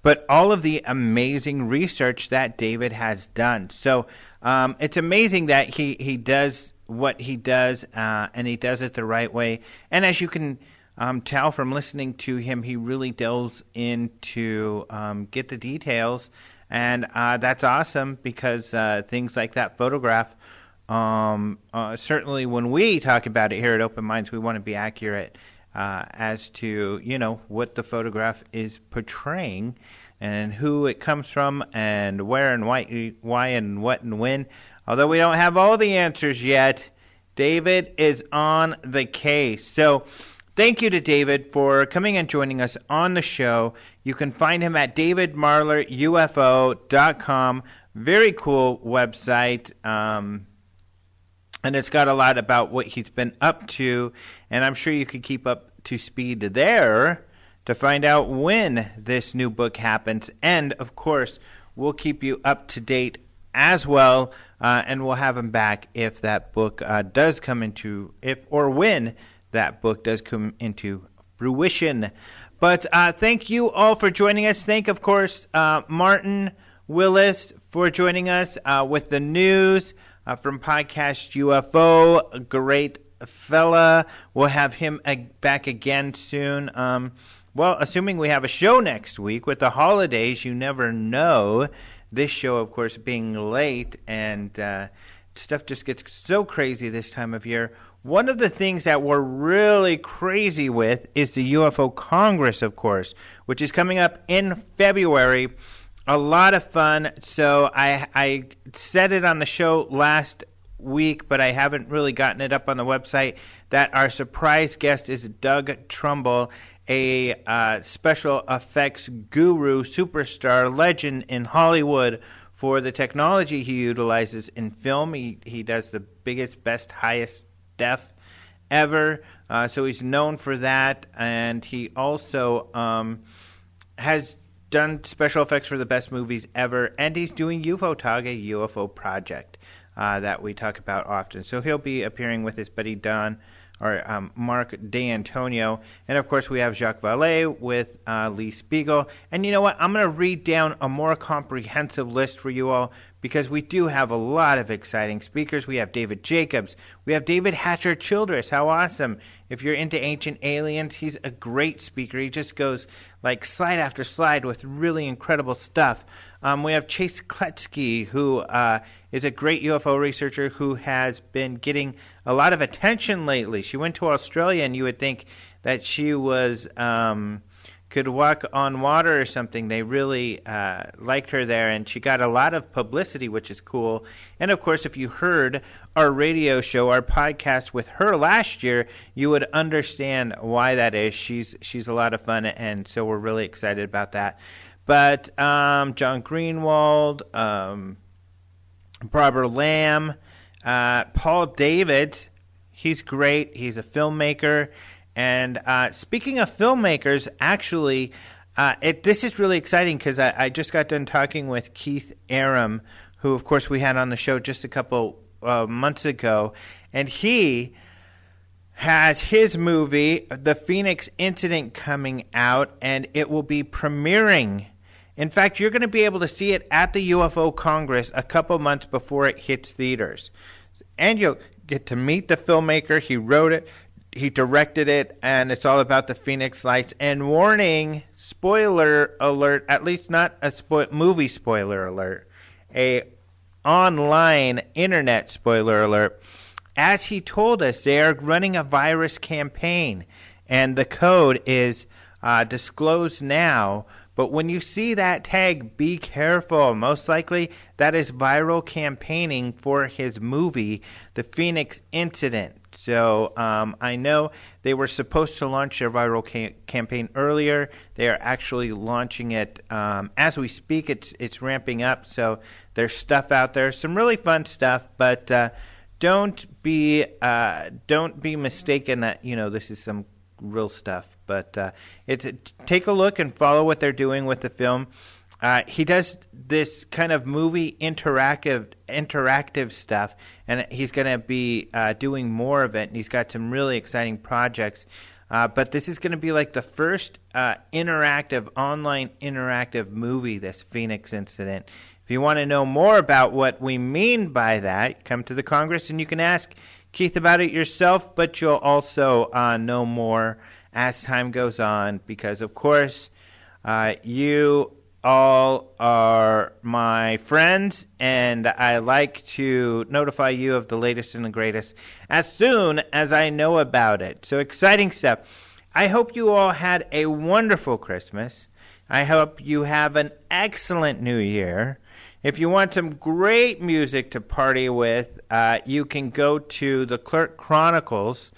but all of the amazing research that David has done. So it's amazing that he does what he does, and he does it the right way. And as you can tell from listening to him, he really delves into get the details, and that's awesome because things like that photograph, certainly when we talk about it here at Open Minds, we want to be accurate as to, what the photograph is portraying and who it comes from and where and why and what and when. Although we don't have all the answers yet, David is on the case. So thank you to David for coming and joining us on the show. You can find him at davidmarlerufo.com. Very cool website. And it's got a lot about what he's been up to. And I'm sure you could keep up to speed there to find out when this new book happens. And, of course, we'll keep you up to date as well. And we'll have him back if that book does come into, when that book does come into fruition. But thank you all for joining us. Thank, of course, Martin Willis for joining us with the news from Podcast UFO. A great fella. We'll have him back again soon. Assuming we have a show next week. With the holidays, you never know. This show, of course, being late, and stuff just gets so crazy this time of year. One of the things that we're really crazy with is the UFO Congress, of course, which is coming up in February. A lot of fun. So I said it on the show last week, but I haven't really gotten it up on the website, that our surprise guest is Doug Trumbull, a special effects guru, superstar, legend in Hollywood for the technology he utilizes in film. He does the biggest, best, highest def ever, so he's known for that, and he also has done special effects for the best movies ever, and he's doing UFO-Tog, a UFO project that we talk about often. So he'll be appearing with his buddy Mark D'Antonio, and of course we have Jacques Vallée with Lee Spiegel. And you know what? I'm going to read down a more comprehensive list for you all, because we do have a lot of exciting speakers. We have David Jacobs. We have David Hatcher Childress. How awesome. If you're into ancient aliens, he's a great speaker. He just goes like slide after slide with really incredible stuff. We have Chase Kletsky, who is a great UFO researcher who has been getting a lot of attention lately. She went to Australia, and you would think that she was could walk on water or something. They really liked her there, and she got a lot of publicity, which is cool. And, of course, if you heard our radio show, our podcast with her last year, you would understand why that is. She's a lot of fun, and so we're really excited about that. But John Greenwald, Barbara Lamb, Paul Davids, he's great. He's a filmmaker. And speaking of filmmakers, actually, this is really exciting because I just got done talking with Keith Aram, who, of course, we had on the show just a couple months ago. And he has his movie, The Phoenix Incident, coming out, and it will be premiering. In fact, you're going to be able to see it at the UFO Congress a couple months before it hits theaters. And you'll get to meet the filmmaker. He wrote it. He directed it, and it's all about the Phoenix Lights. And warning, spoiler alert, at least not a movie spoiler alert, a online internet spoiler alert. As he told us, they are running a virus campaign, and the code is disclosed now. But when you see that tag, be careful. Most likely that is viral campaigning for his movie, The Phoenix Incident. So I know they were supposed to launch their viral campaign earlier. They are actually launching it as we speak. It's ramping up. So there's stuff out there, some really fun stuff. But don't be mistaken that this is some real stuff. But take a look and follow what they're doing with the film. He does this kind of movie interactive stuff, and he's going to be doing more of it. And he's got some really exciting projects But this is going to be like the first online interactive movie, this Phoenix incident. If you want to know more about what we mean by that, come to the Congress and you can ask Keith about it yourself, but you'll also know more as time goes on because, of course, you all are my friends, and I like to notify you of the latest and the greatest as soon as I know about it. So exciting stuff. I hope you all had a wonderful Christmas. I hope you have an excellent New Year. If you want some great music to party with, you can go to the Clerk Chronicles